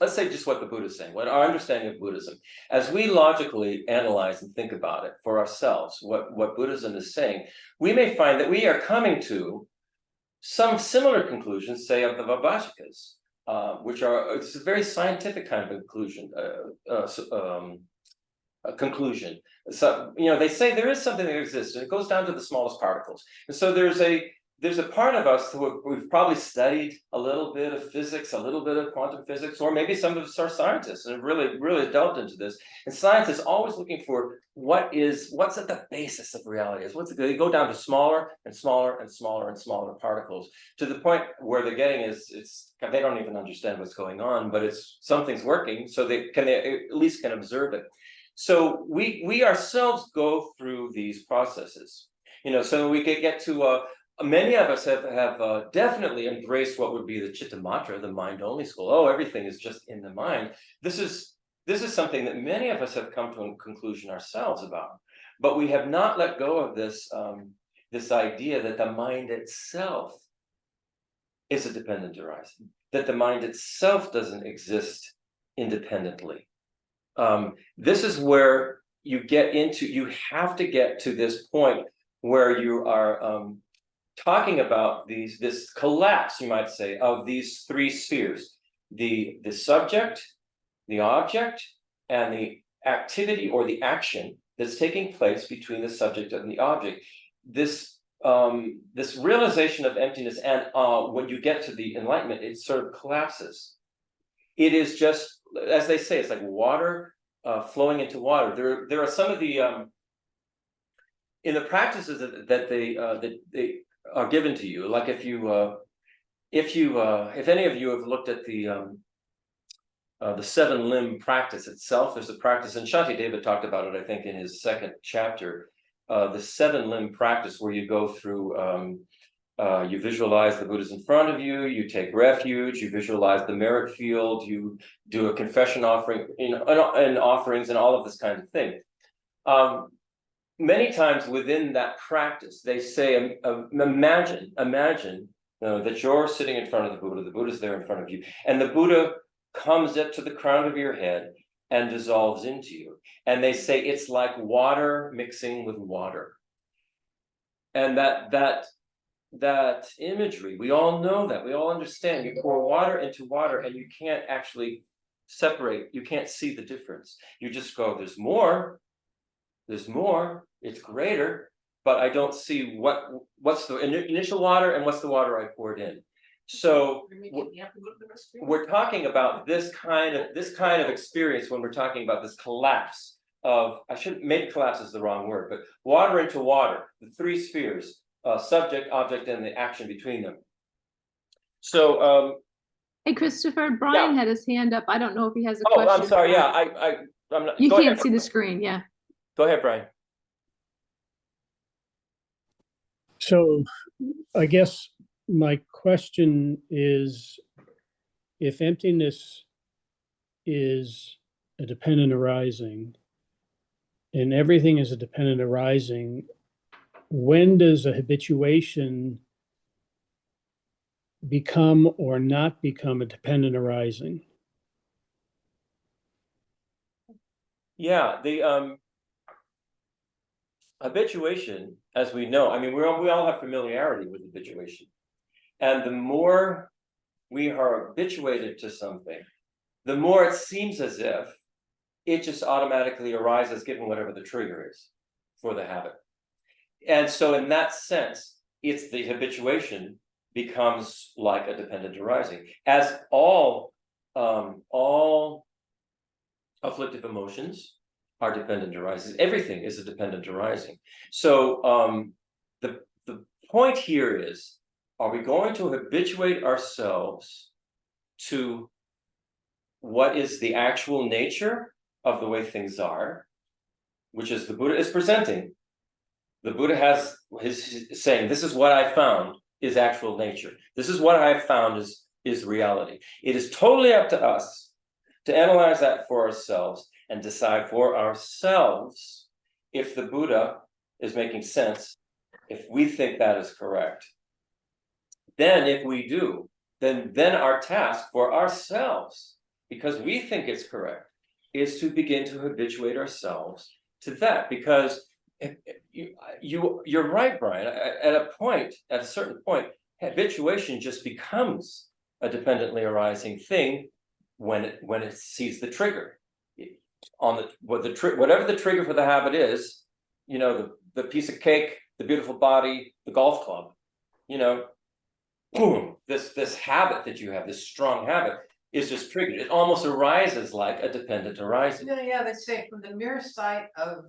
let's say just what the Buddha is saying, what our understanding of Buddhism, as we logically analyze and think about it for ourselves, what Buddhism is saying, we may find that we are coming to some similar conclusions, say, of the Vaibhashikas, it's a very scientific kind of conclusion. So, they say there is something that exists, and it goes down to the smallest particles. And so there's a part of us we've probably studied a little bit of physics, a little bit of quantum physics, or maybe some of us are scientists and have really, really delved into this. And science is always looking for what's at the basis of reality. They go down to smaller and smaller and smaller and smaller particles, to the point where they're getting they don't even understand what's going on, but something's working, so they at least can observe it. So we ourselves go through these processes, so we could get to many of us have definitely embraced what would be the Chittamatra, the mind-only school. Oh, everything is just in the mind. This is something that many of us have come to a conclusion ourselves about, but we have not let go of this idea that the mind itself is a dependent arising, that the mind itself doesn't exist independently. This is where you have to get to this point where you are talking about this collapse, you might say, of these three spheres: the subject, the object, and the activity or the action that's taking place between the subject and the object. This realization of emptiness, and when you get to the enlightenment, it sort of collapses. It is just, as they say, it's like water flowing into water. There are some of the in the practices that they are given to you, like if you if any of you have looked at the 7-limb practice itself, there's a practice, and Shantideva talked about it, I think, in his second chapter, the 7-limb practice where you go through, you visualize the Buddha's in front of you, you take refuge, you visualize the merit field, you do a confession offering, and offerings and all of this kind of thing. Many times within that practice, they say, imagine that you're sitting in front of the Buddha's there in front of you, and the Buddha comes up to the crown of your head and dissolves into you. And they say it's like water mixing with water. And that imagery, we all know that, we all understand. You pour water into water and you can't actually separate, you can't see the difference. You just go, there's more, it's greater, but I don't see what's the initial water and what's the water I poured in. So we're talking about this kind of experience when we're talking about this collapse of, maybe collapse is the wrong word, but water into water, the 3 spheres, subject, object, and the action between them. So Hey, Christopher, Brian had his hand up. I don't know if he has a question. Oh, I'm sorry. Yeah, I'm not. You can't see the screen. Yeah. Go ahead, Brian. So I guess my question is, if emptiness is a dependent arising and everything is a dependent arising, when does a habituation become or not become a dependent arising? Yeah, the habituation, as we know, I mean, we all have familiarity with habituation. And the more we are habituated to something, the more it seems as if it just automatically arises given whatever the trigger is for the habit. And so in that sense, it's the habituation becomes like a dependent arising. As all afflictive emotions are dependent arising, everything is a dependent arising. So the point here is, are we going to habituate ourselves to what is the actual nature of the way things are, which is the Buddha is presenting. The Buddha has his saying, this is what I found is actual nature. This is what I found is reality. It is totally up to us to analyze that for ourselves and decide for ourselves if the Buddha is making sense, if we think that is correct. Then if we do, then our task for ourselves, because we think it's correct, is to begin to habituate ourselves to that. Because you're right, Brian, at a certain point, habituation just becomes a dependently arising thing when it sees the trigger. Whatever the trigger for the habit is, you know, the piece of cake, the beautiful body, the golf club, you know, boom, this habit that you have, this strong habit, is just triggered. It almost arises like a dependent arising. Yeah, they say from the mere sight of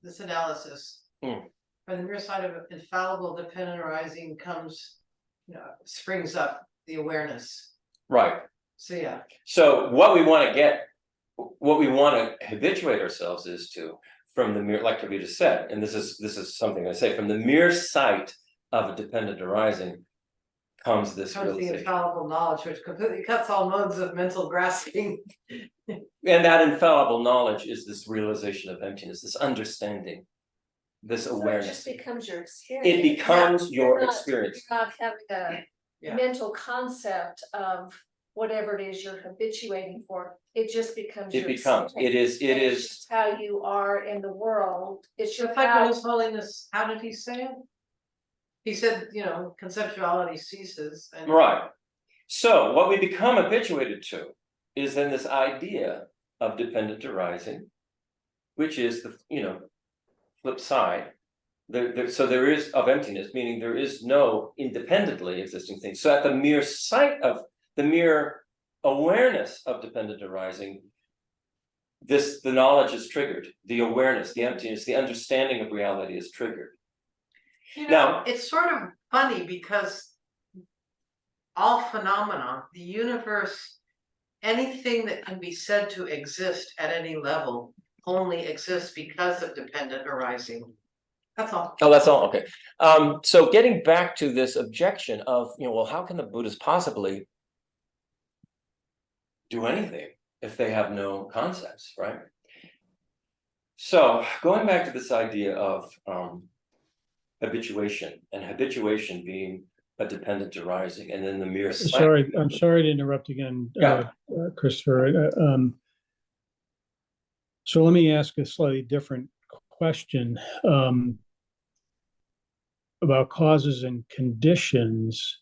this analysis, from the mere sight of infallible dependent arising comes, springs up the awareness. Right. So yeah. So what we want to habituate ourselves is to, from the mere, like we just said, and this is something I say, from the mere sight of a dependent arising comes this realization. The infallible knowledge, which completely cuts all modes of mental grasping. And that infallible knowledge is this realization of emptiness, this understanding, this awareness. It just becomes your experience. It becomes your experience. You're not having a mental concept of whatever it is you're habituating for. It just becomes your experience. It is just how you are in the world. It's just like when His Holiness, how did he say it? He said, conceptuality ceases. And right. So what we become habituated to is then this idea of dependent arising, which is the flip side. So there is of emptiness, meaning there is no independently existing thing. So at the mere sight of the mere awareness of dependent arising, the knowledge is triggered, the awareness, the emptiness, the understanding of reality is triggered. Now it's sort of funny because all phenomena, the universe, anything that can be said to exist at any level only exists because of dependent arising. That's all. Oh, that's all, okay. So getting back to this objection of, well, how can the Buddhists possibly do anything if they have no concepts, right? So going back to this idea of habituation, and habituation being a dependent arising, and then the mere Sorry, I'm sorry to interrupt again, Christopher. So let me ask a slightly different question about causes and conditions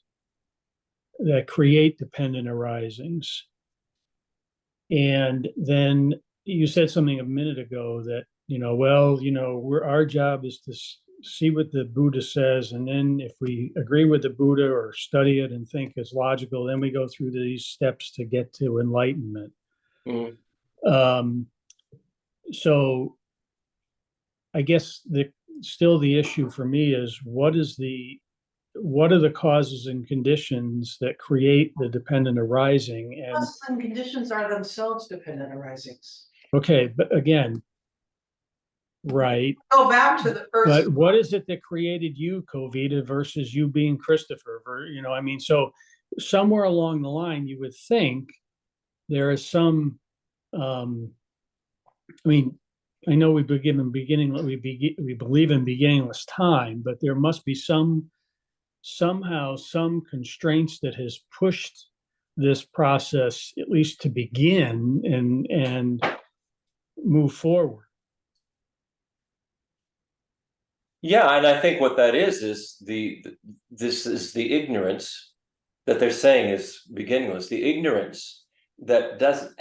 that create dependent arisings. And then you said something a minute ago that, our job is to see what the Buddha says. And then if we agree with the Buddha or study it and think it's logical, then we go through these steps to get to enlightenment. So I guess still the issue for me is what are the causes and conditions that create the dependent arising? And Causes and conditions are themselves dependent arisings. okay, but again, right. Go back to the first. But what is it that created you, Covita, versus you being Christopher? So somewhere along the line, you would think there is some. I know we believe in beginningless time, but there must be somehow some constraints that has pushed this process at least to begin and move forward. Yeah, and I think what that is this is the ignorance that they're saying is beginningless. The ignorance that does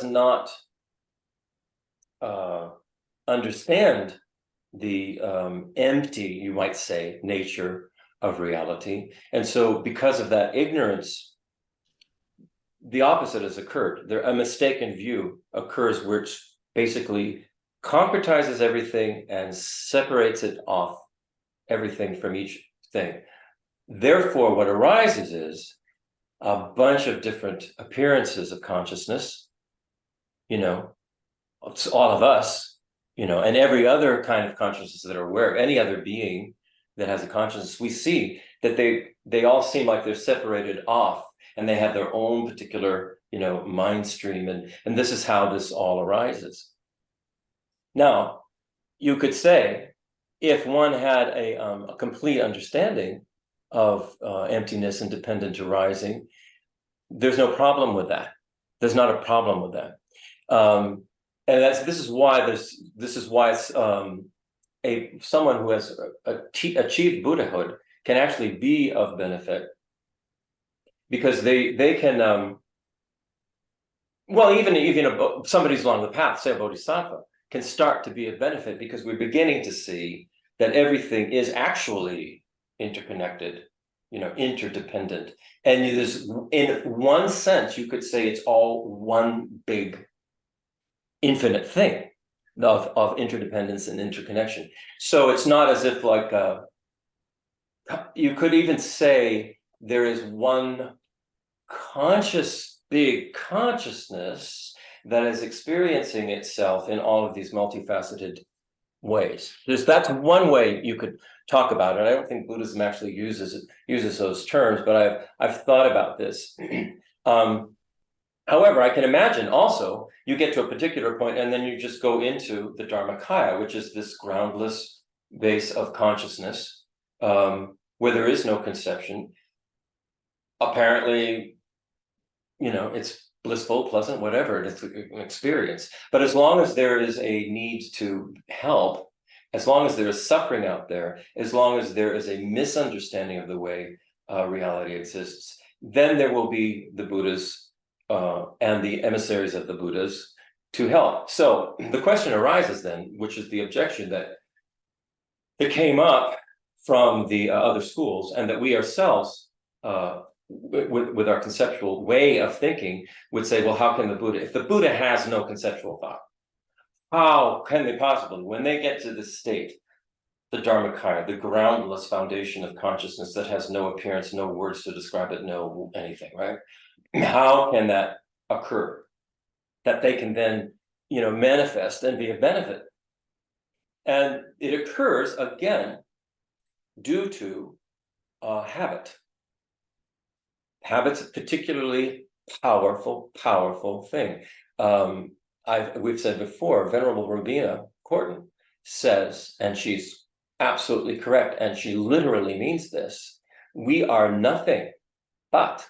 not understand the empty, you might say, nature of reality. And so because of that ignorance, the opposite has occurred. A mistaken view occurs, which basically concretizes everything and separates it off, everything from each thing. Therefore, what arises is a bunch of different appearances of consciousness, it's all of us, and every other kind of consciousness that are aware of, any other being that has a consciousness, we see that they all seem like they're separated off and they have their own particular, mind stream. And this is how this all arises. Now, you could say, if one had a complete understanding of emptiness and dependent arising, there's no problem with that. There's not a problem with that. And this is why it's someone who has achieved Buddhahood can actually be of benefit, because they can even somebody's along the path, say a Bodhisattva, can start to be of benefit, because we're beginning to see that everything is actually interconnected, interdependent. And in one sense, you could say it's all one big infinite thing of interdependence and interconnection. So it's not as if you could even say there is one big consciousness that is experiencing itself in all of these multifaceted ways. That's one way you could talk about it. I don't think Buddhism actually uses those terms, but I've thought about this. However, I can imagine also you get to a particular point and then you just go into the Dharmakaya, which is this groundless base of consciousness, where there is no conception. Apparently, it's blissful, pleasant, whatever, it's an experience. But as long as there is a need to help, as long as there is suffering out there, as long as there is a misunderstanding of the way reality exists, then there will be the Buddhas and the emissaries of the Buddhas to help. So the question arises then, which is the objection that came up from the other schools, and that we ourselves, with our conceptual way of thinking, would say, well, how can the Buddha, if the Buddha has no conceptual thought, how can they possibly, when they get to this state, the Dharmakaya, the groundless foundation of consciousness that has no appearance, no words to describe it, no anything, right? How can that occur? That they can then, manifest and be of benefit. And it occurs again due to habit. Habit's a particularly powerful thing. We've said before, Venerable Robina Courtin says, and she's absolutely correct, and she literally means this, we are nothing but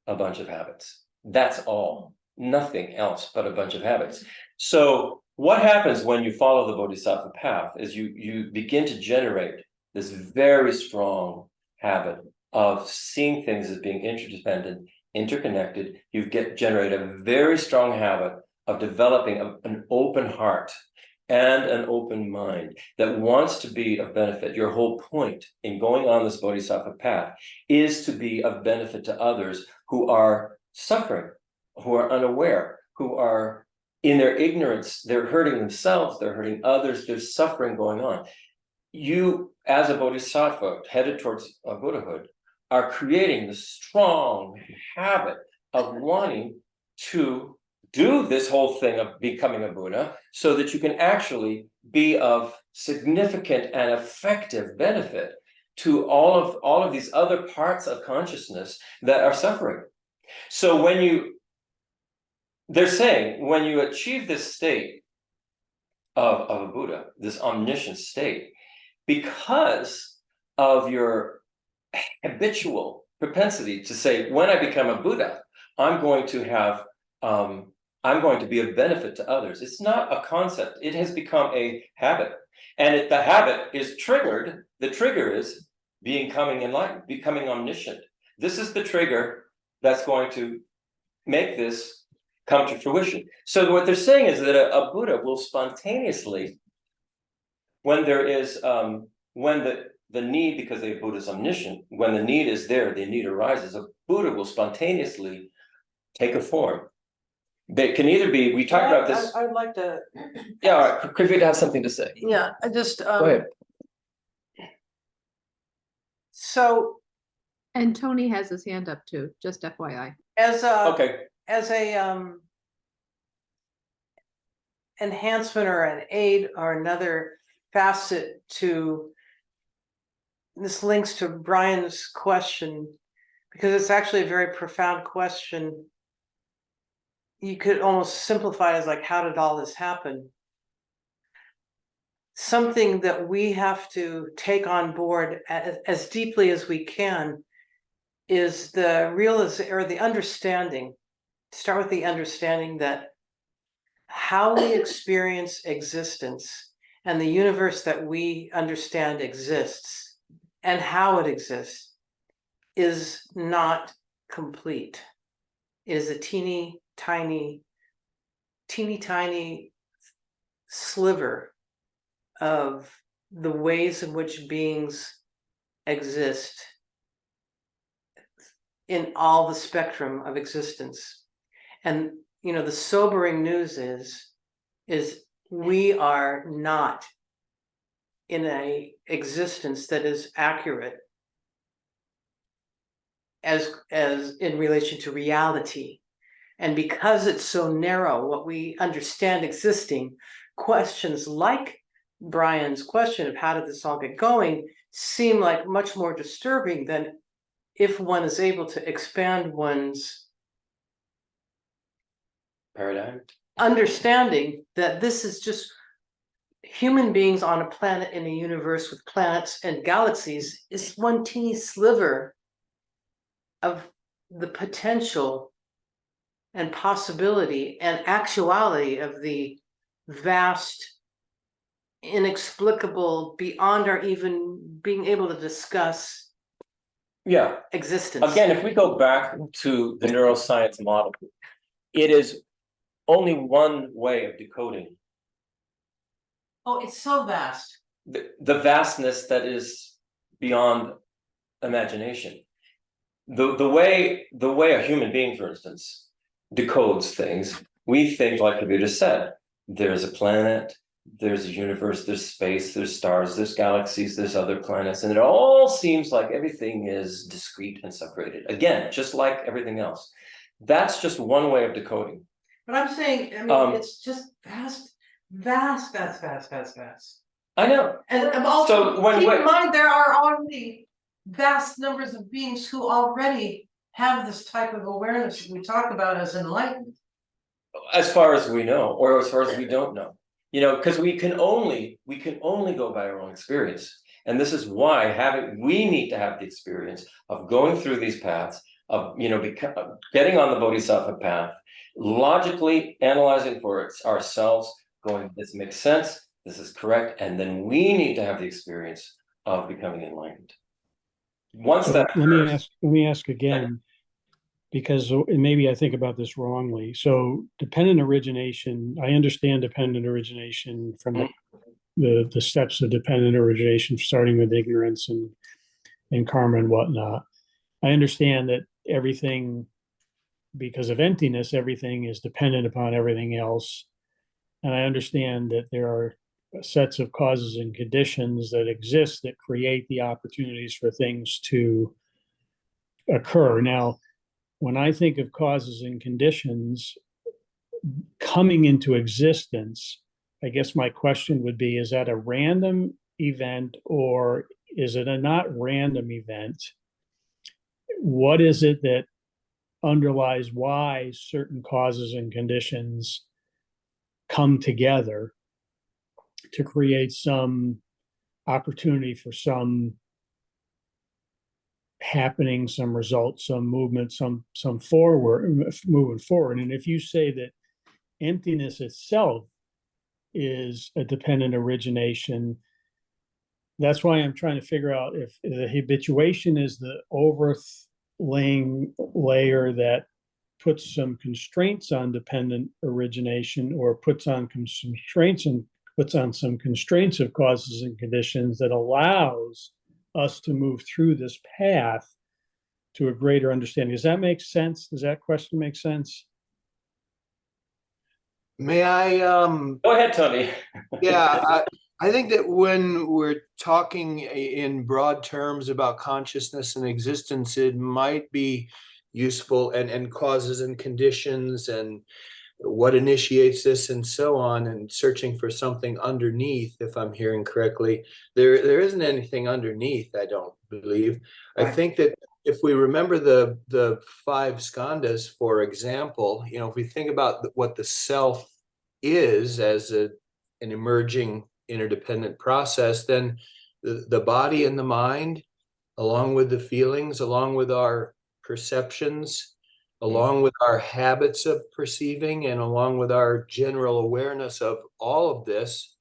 a bunch of habits. That's all. Nothing else but a bunch of habits. So what happens when you follow the Bodhisattva path is you begin to generate this very strong habit of seeing things as being interdependent, interconnected. You generate a very strong habit of developing an open heart and an open mind that wants to be of benefit. Your whole point in going on this Bodhisattva path is to be of benefit to others who are suffering, who are unaware, who are in their ignorance. They're hurting themselves, they're hurting others, there's suffering going on. You, as a Bodhisattva headed towards Buddhahood, are creating the strong habit of wanting to do this whole thing of becoming a Buddha so that you can actually be of significant and effective benefit to all of these other parts of consciousness that are suffering. So they're saying, when you achieve this state of a Buddha, this omniscient state, because of your habitual propensity to say, when I become a Buddha, I'm going to be of benefit to others. It's not a concept. It has become a habit. And the habit is triggered. The trigger is becoming enlightened, becoming omniscient. This is the trigger that's going to make this come to fruition. So what they're saying is that a Buddha will spontaneously, when there is, when the need, because the Buddha is omniscient, when the need is there, the need arises, a Buddha will spontaneously take a form. They can either be, we talked about this. I'd like to. Yeah, all right, Krivita has something to say. Yeah, I just, Go ahead. So And Tony has his hand up too, just FYI. as a Okay, enhancement or an aid or another facet to this, links to Brian's question, because it's actually a very profound question. You could almost simplify it as like, how did all this happen? Something that we have to take on board as deeply as we can is the understanding. Start with the understanding that how we experience existence and the universe that we understand exists and how it exists is not complete. It is a teeny tiny sliver of the ways in which beings exist in all the spectrum of existence. And the sobering news is we are not in a existence that is accurate as in relation to reality. And because it's so narrow, what we understand existing, questions like Brian's question of how did this all get going seem like much more disturbing than if one is able to expand one's paradigm. Understanding that this is just human beings on a planet in a universe with planets and galaxies is one teeny sliver of the potential and possibility and actuality of the vast, inexplicable, beyond our even being able to discuss existence. Again, if we go back to the neuroscience model, it is only one way of decoding. Oh, it's so vast. The vastness that is beyond imagination. The way a human being, for instance, decodes things, we think, like the Buddha said, there's a planet, there's a universe, there's space, there's stars, there's galaxies, there's other planets, and it all seems like everything is discrete and separated. Again, just like everything else. That's just one way of decoding. But I'm saying, I mean, it's just vast. I know. And also, So when keep in mind, there are already vast numbers of beings who already have this type of awareness that we talk about as enlightened. As far as we know, or as far as we don't know, you know, because we can only go by our own experience. And this is why we need to have the experience of going through these paths, of, you know, getting on the Bodhisattva path, logically analyzing for ourselves, going, this makes sense, this is correct, and then we need to have the experience of becoming enlightened. Once So that let me ask again, because maybe I think about this wrongly. So dependent origination, I understand dependent origination from the steps of dependent origination, starting with ignorance and karma and whatnot. I understand that everything, because of emptiness, everything is dependent upon everything else. And I understand that there are sets of causes and conditions that exist that create the opportunities for things to occur. Now, when I think of causes and conditions coming into existence, I guess my question would be, is that a random event or is it a not random event? What is it that underlies why certain causes and conditions come together to create some opportunity for some happening, some result, some movement, some moving forward? And if you say that emptiness itself is a dependent origination, that's why I'm trying to figure out if the habituation is the overlaying layer that puts some constraints on dependent origination, or puts on some constraints of causes and conditions that allows us to move through this path to a greater understanding. Does that make sense? Does that question make sense? May I Go ahead, Tony. yeah, I think that when we're talking in broad terms about consciousness and existence, it might be useful, and causes and conditions and what initiates this and so on, and searching for something underneath. If I'm hearing correctly, there isn't anything underneath, I don't believe. I think that if we remember the five skandhas, for example, you know, if we think about what the self is as an emerging interdependent process, then the body and the mind, along with the feelings, along with our perceptions, along with our habits of perceiving, and along with our general awareness of all of this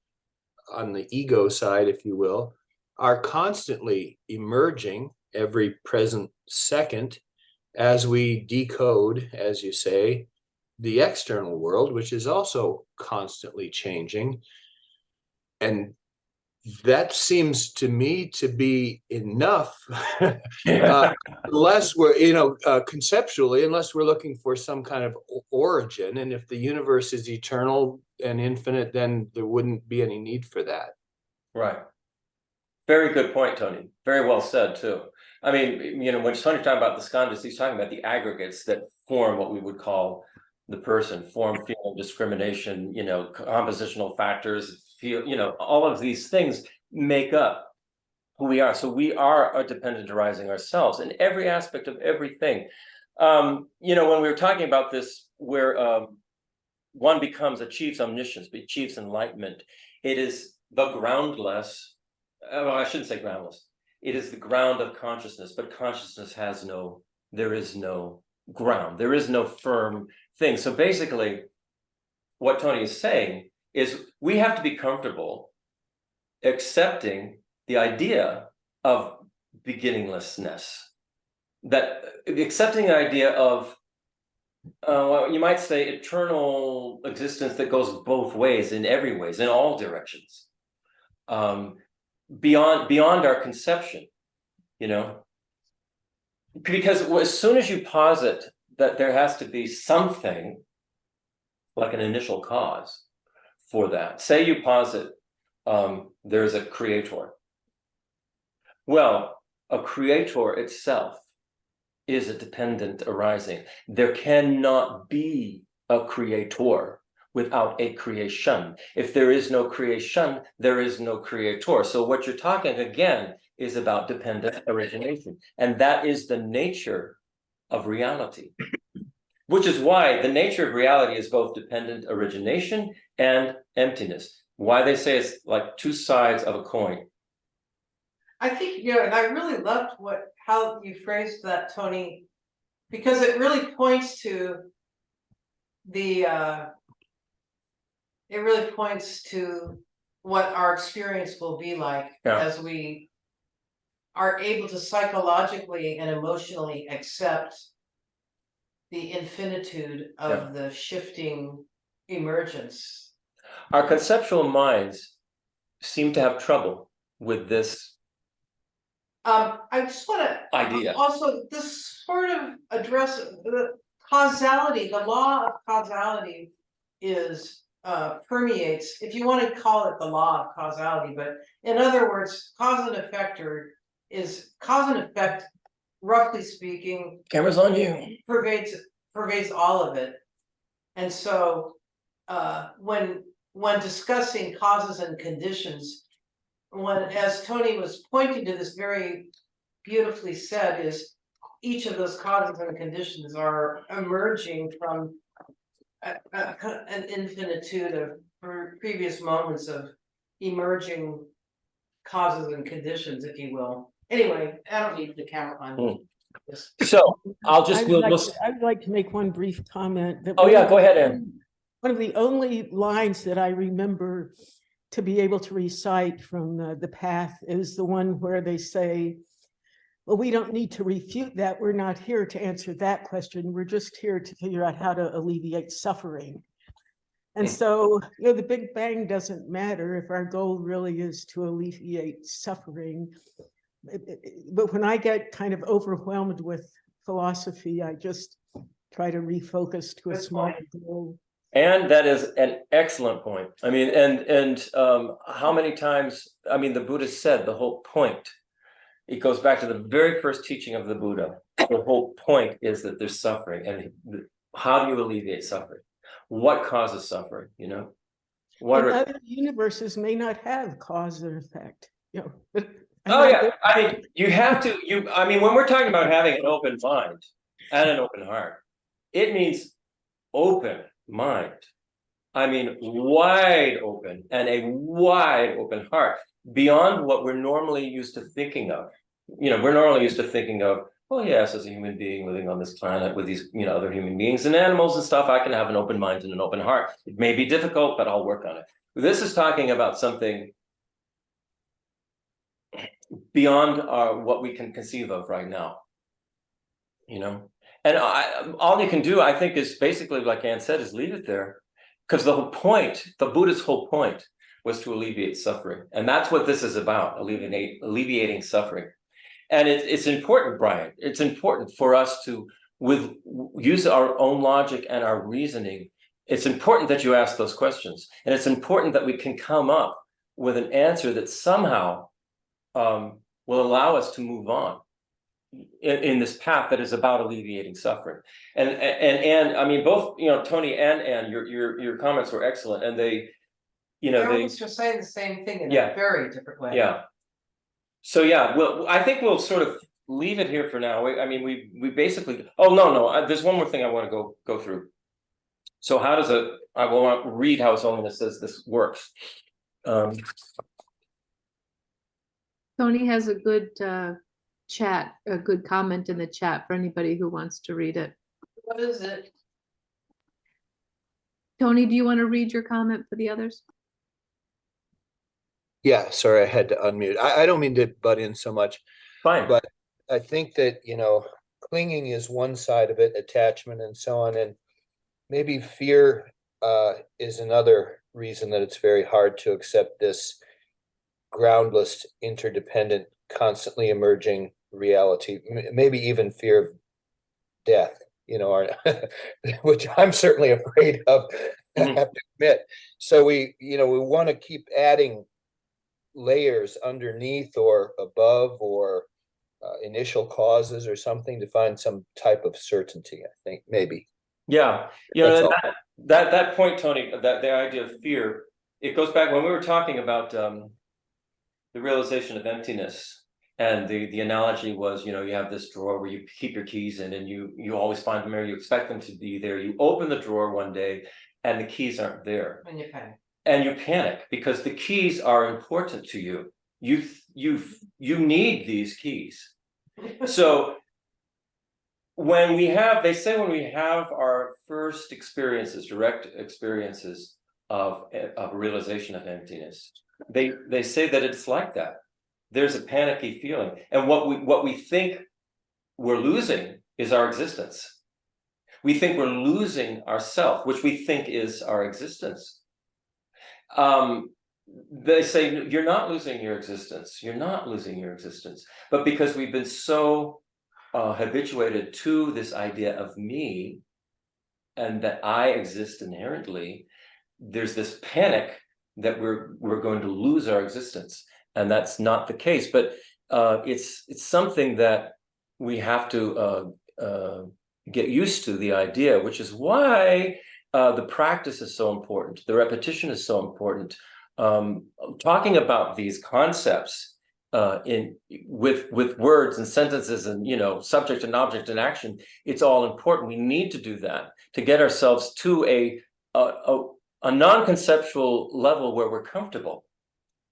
on the ego side, if you will, are constantly emerging every present second as we decode, as you say, the external world, which is also constantly changing. And that seems to me to be enough, unless we're, you know, conceptually, unless we're looking for some kind of origin. And if the universe is eternal and infinite, then there wouldn't be any need for that. Right. Very good point, Tony. Very well said, too. I mean, you know, when Tony's talking about the skandhas, he's talking about the aggregates that form what we would call the person: form, feeling, discrimination, you know, compositional factors, you know, all of these things make up who we are. So we are a dependent arising ourselves in every aspect of everything. You know, when we were talking about this, where one achieves omniscience, achieves enlightenment, it is the groundless, well, I shouldn't say groundless, it is the ground of consciousness, but consciousness there is no ground, there is no firm thing. So basically, what Tony is saying is we have to be comfortable accepting the idea of beginninglessness, that accepting the idea of, well, you might say, eternal existence that goes both ways, in every ways, in all directions, beyond our conception, you know, because as soon as you posit that there has to be something like an initial cause for that. Say you posit there's a creator. Well, a creator itself is a dependent arising. There cannot be a creator without a creation. If there is no creation, there is no creator. So what you're talking again is about dependent origination. And that is the nature of reality, which is why the nature of reality is both dependent origination and emptiness. Why they say it's like two sides of a coin. I think, and I really loved how you phrased that, Tony, because it really points to what our experience will be like as we are able to psychologically and emotionally accept the infinitude of the shifting emergence. Our conceptual minds seem to have trouble with this I just want to idea. Also, this sort of address the causality, the law of causality is permeates, if you want to call it the law of causality, but in other words, cause and effect roughly speaking, Camera's on you. Pervades all of it. And so when discussing causes and conditions, as Tony was pointing to this very beautifully said, is each of those causes and conditions are emerging from an infinitude of previous moments of emerging causes and conditions, if you will. Anyway, I don't need the camera on this. So I'll just I would like to make one brief comment. Go ahead, Ann. One of the only lines that I remember to be able to recite from the path is the one where they say, well, we don't need to refute that. We're not here to answer that question. We're just here to figure out how to alleviate suffering. And so, the Big Bang doesn't matter if our goal really is to alleviate suffering. But when I get kind of overwhelmed with philosophy, I just try to refocus to a smaller goal. And that is an excellent point. I mean, and how many times, I mean, the Buddha said the whole point, it goes back to the very first teaching of the Buddha. The whole point is that there's suffering. And how do you alleviate suffering? What causes suffering, Other universes may not have cause and effect, I mean, you have to, when we're talking about having an open mind and an open heart, it means open mind. I mean, wide open and a wide open heart beyond what we're normally used to thinking of. We're normally used to thinking of, well, yes, as a human being living on this planet with these, other human beings and animals and stuff, I can have an open mind and an open heart. It may be difficult, but I'll work on it. This is talking about something beyond what we can conceive of right now, And all you can do, I think, is basically, like Ann said, is leave it there. Because the whole point, the Buddha's whole point was to alleviate suffering. And that's what this is about, alleviating suffering. And it's important, Brian, it's important for us to use our own logic and our reasoning. It's important that you ask those questions. And it's important that we can come up with an answer that somehow will allow us to move on in this path that is about alleviating suffering. And I mean, both Tony and Ann, your comments were excellent, and they just saying the same thing in a very different way. Yeah. So well, I think we'll sort of leave it here for now. We basically. Oh no, there's one more thing I want to go through. So how does I will read how Holiness says this works. Tony has a good chat, a good comment in the chat for anybody who wants to read it. What is it? Tony, do you want to read your comment for the others? Yeah, sorry, I had to unmute. I don't mean to butt in so much. Fine. But I think that, clinging is one side of it, attachment and so on. And maybe fear is another reason that it's very hard to accept this groundless, interdependent, constantly emerging reality. Maybe even fear of death, which I'm certainly afraid of. I Mhm. have to admit. So we want to keep adding layers underneath or above or initial causes or something to find some type of certainty, I think, maybe. Yeah, That's all. that point, Tony, that the idea of fear, it goes back when we were talking about the realization of emptiness, and the analogy was, you have this drawer where you keep your keys in, and you always find them there. You expect them to be there. You open the drawer one day, and the keys aren't there, When you panic. and you panic because the keys are important to you. You need these keys. So they say when we have our first experiences, direct experiences of realization of emptiness, they say that it's like that. There's a panicky feeling, and what we think we're losing is our existence. We think we're losing ourself, which we think is our existence. They say you're not losing your existence. You're not losing your existence, but because we've been so habituated to this idea of me and that I exist inherently, there's this panic that we're going to lose our existence, and that's not the case. But it's something that we have to get used to, the idea, which is why the practice is so important. The repetition is so important. Talking about these concepts with words and sentences and subject and object and action, it's all important. We need to do that to get ourselves to a non-conceptual level where we're comfortable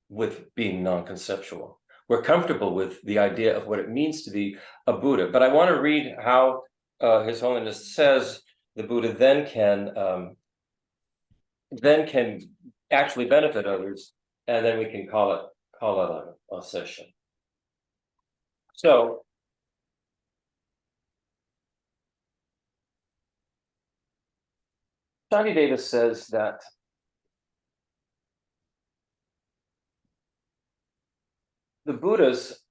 with being non-conceptual. We're comfortable with the idea of what it means to be a Buddha. But I want to read how His Holiness says the Buddha then can actually benefit others, and then we can call it a session. So Shantideva says that the Buddhas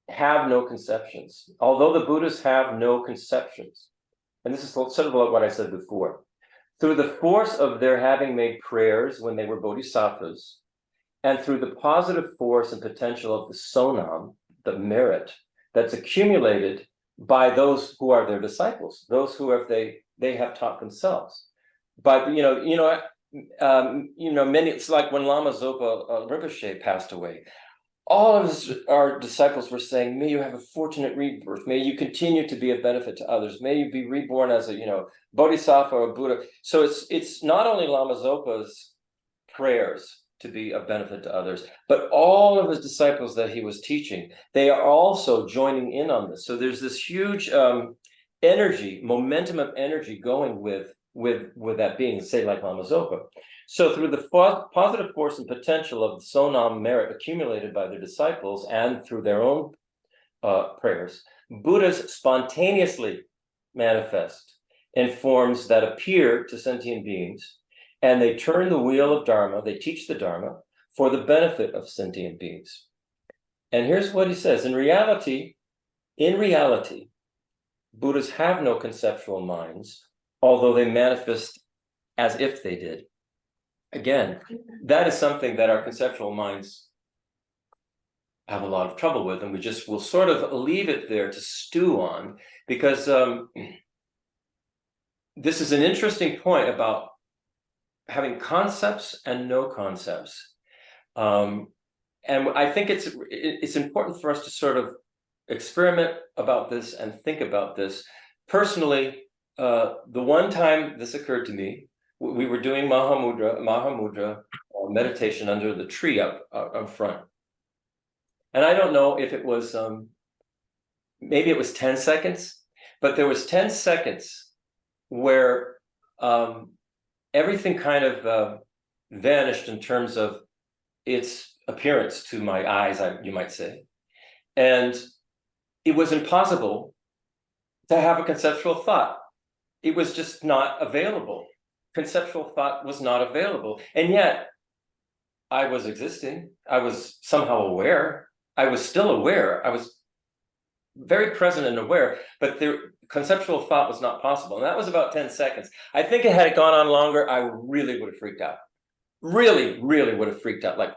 have no conceptions. Although the Buddhas have no conceptions, and this is sort of like what I said before, through the force of their having made prayers when they were bodhisattvas, and through the positive force and potential of the sonam, the merit that's accumulated by those who are their disciples, those who they have taught themselves. But many. It's like when Lama Zopa Rinpoche passed away. All of our disciples were saying, "May you have a fortunate rebirth. May you continue to be of benefit to others. May you be reborn as a bodhisattva or Buddha." So it's not only Lama Zopa's prayers to be of benefit to others, but all of his disciples that he was teaching, they are also joining in on this. So there's this huge momentum of energy going with that being, say, like Lama Zopa. So through the positive force and potential of the sonam merit accumulated by their disciples and through their own prayers, Buddhas spontaneously manifest in forms that appear to sentient beings, and they turn the wheel of Dharma, they teach the Dharma for the benefit of sentient beings. And here's what he says: in reality, Buddhas have no conceptual minds, although they manifest as if they did. Again, that is something that our conceptual minds have a lot of trouble with, and we'll sort of leave it there to stew on, because this is an interesting point about having concepts and no concepts. And I think it's important for us to sort of experiment about this and think about this. Personally, the one time this occurred to me, we were doing Mahamudra meditation under the tree up front. And I don't know if it was, maybe it was 10 seconds, but there was 10 seconds where everything kind of vanished in terms of its appearance to my eyes, you might say. And it was impossible to have a conceptual thought. It was just not available. Conceptual thought was not available. And yet, I was existing. I was somehow aware. I was still aware. I was very present and aware, but the conceptual thought was not possible. And that was about 10 seconds. I think had it gone on longer, I really would have freaked out. Really, really would have freaked out. Like,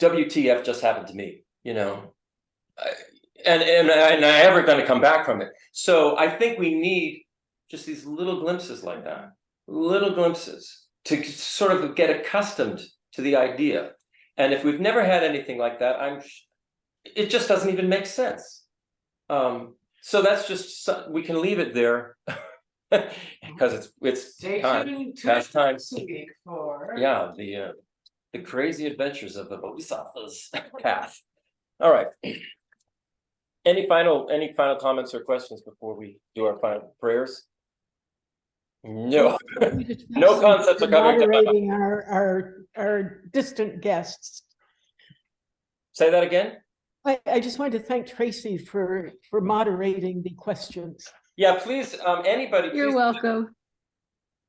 WTF just happened to me, you know? And am I ever going to come back from it? So I think we need just these little glimpses like that, little glimpses to sort of get accustomed to the idea. And if we've never had anything like that, it just doesn't even make sense. So that's just, we can leave it there because it's Stay time, tuned to past time. next week for. Yeah, the crazy adventures of the Bodhisattva's path. All right. Any final comments or questions before we do our final prayers? No, no concepts are coming to mind. Moderating our distant guests. Say that again? I just wanted to thank Tracy for moderating the questions. Yeah, please, anybody. You're welcome.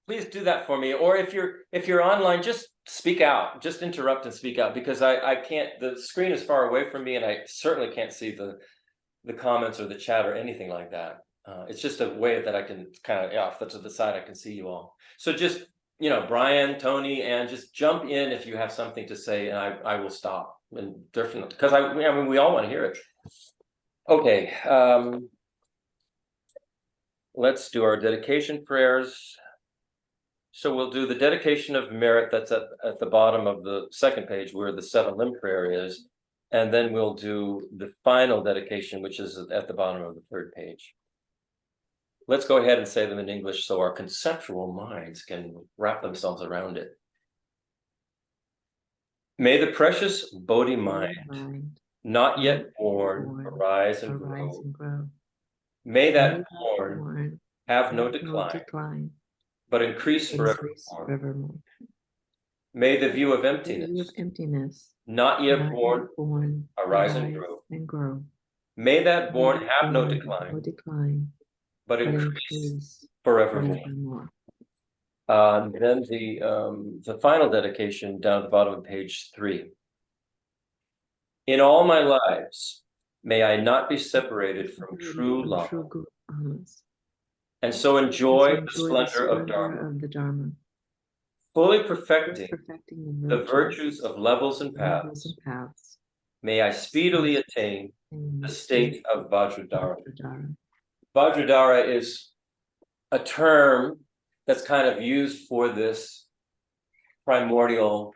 Please do that for me. Or if you're online, just speak out, just interrupt and speak out, because I can't, the screen is far away from me and I certainly can't see the comments or the chat or anything like that. It's just a way that I can kind of, off to the side, I can see you all. So just, you know, Brian, Tony, and just jump in if you have something to say, and I will stop. And definitely, because I mean, we all want to hear it. Okay, let's do our dedication prayers. So we'll do the dedication of merit that's at the bottom of the second page where the 7-limb prayer is. And then we'll do the final dedication, which is at the bottom of the 3rd page. Let's go ahead and say them in English so our conceptual minds can wrap themselves around it. May the precious Bodhi mind, not yet born, arise and grow. May that born have no decline, but increase forevermore. May the view of emptiness, not yet born, arise and grow. May that born have no decline, but increase forevermore. Then the final dedication down at the bottom of page 3. In all my lives, may I not be separated from true love, and so enjoy the splendor of Dharma, fully perfecting the virtues of levels and paths. May I speedily attain the state of Vajradhara. Vajradhara is a term that's kind of used for this primordial,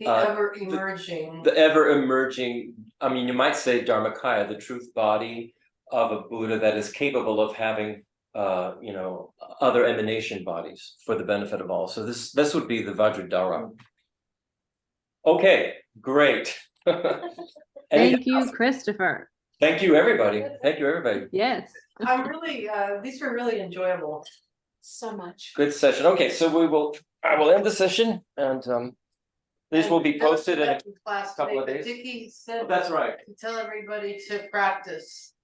The ever-emerging. the ever-emerging, I mean, you might say Dharmakaya, the truth body of a Buddha that is capable of having, you know, other emanation bodies for the benefit of all. So this would be the Vajradhara. Okay, great. Thank you, Christopher. Thank you, everybody. Thank you, everybody. Yes. I'm really, these were really enjoyable. So much. Good session. Okay, so I will end the session, and these will be posted in a couple of days. Dickie said. That's right. To tell everybody to practice.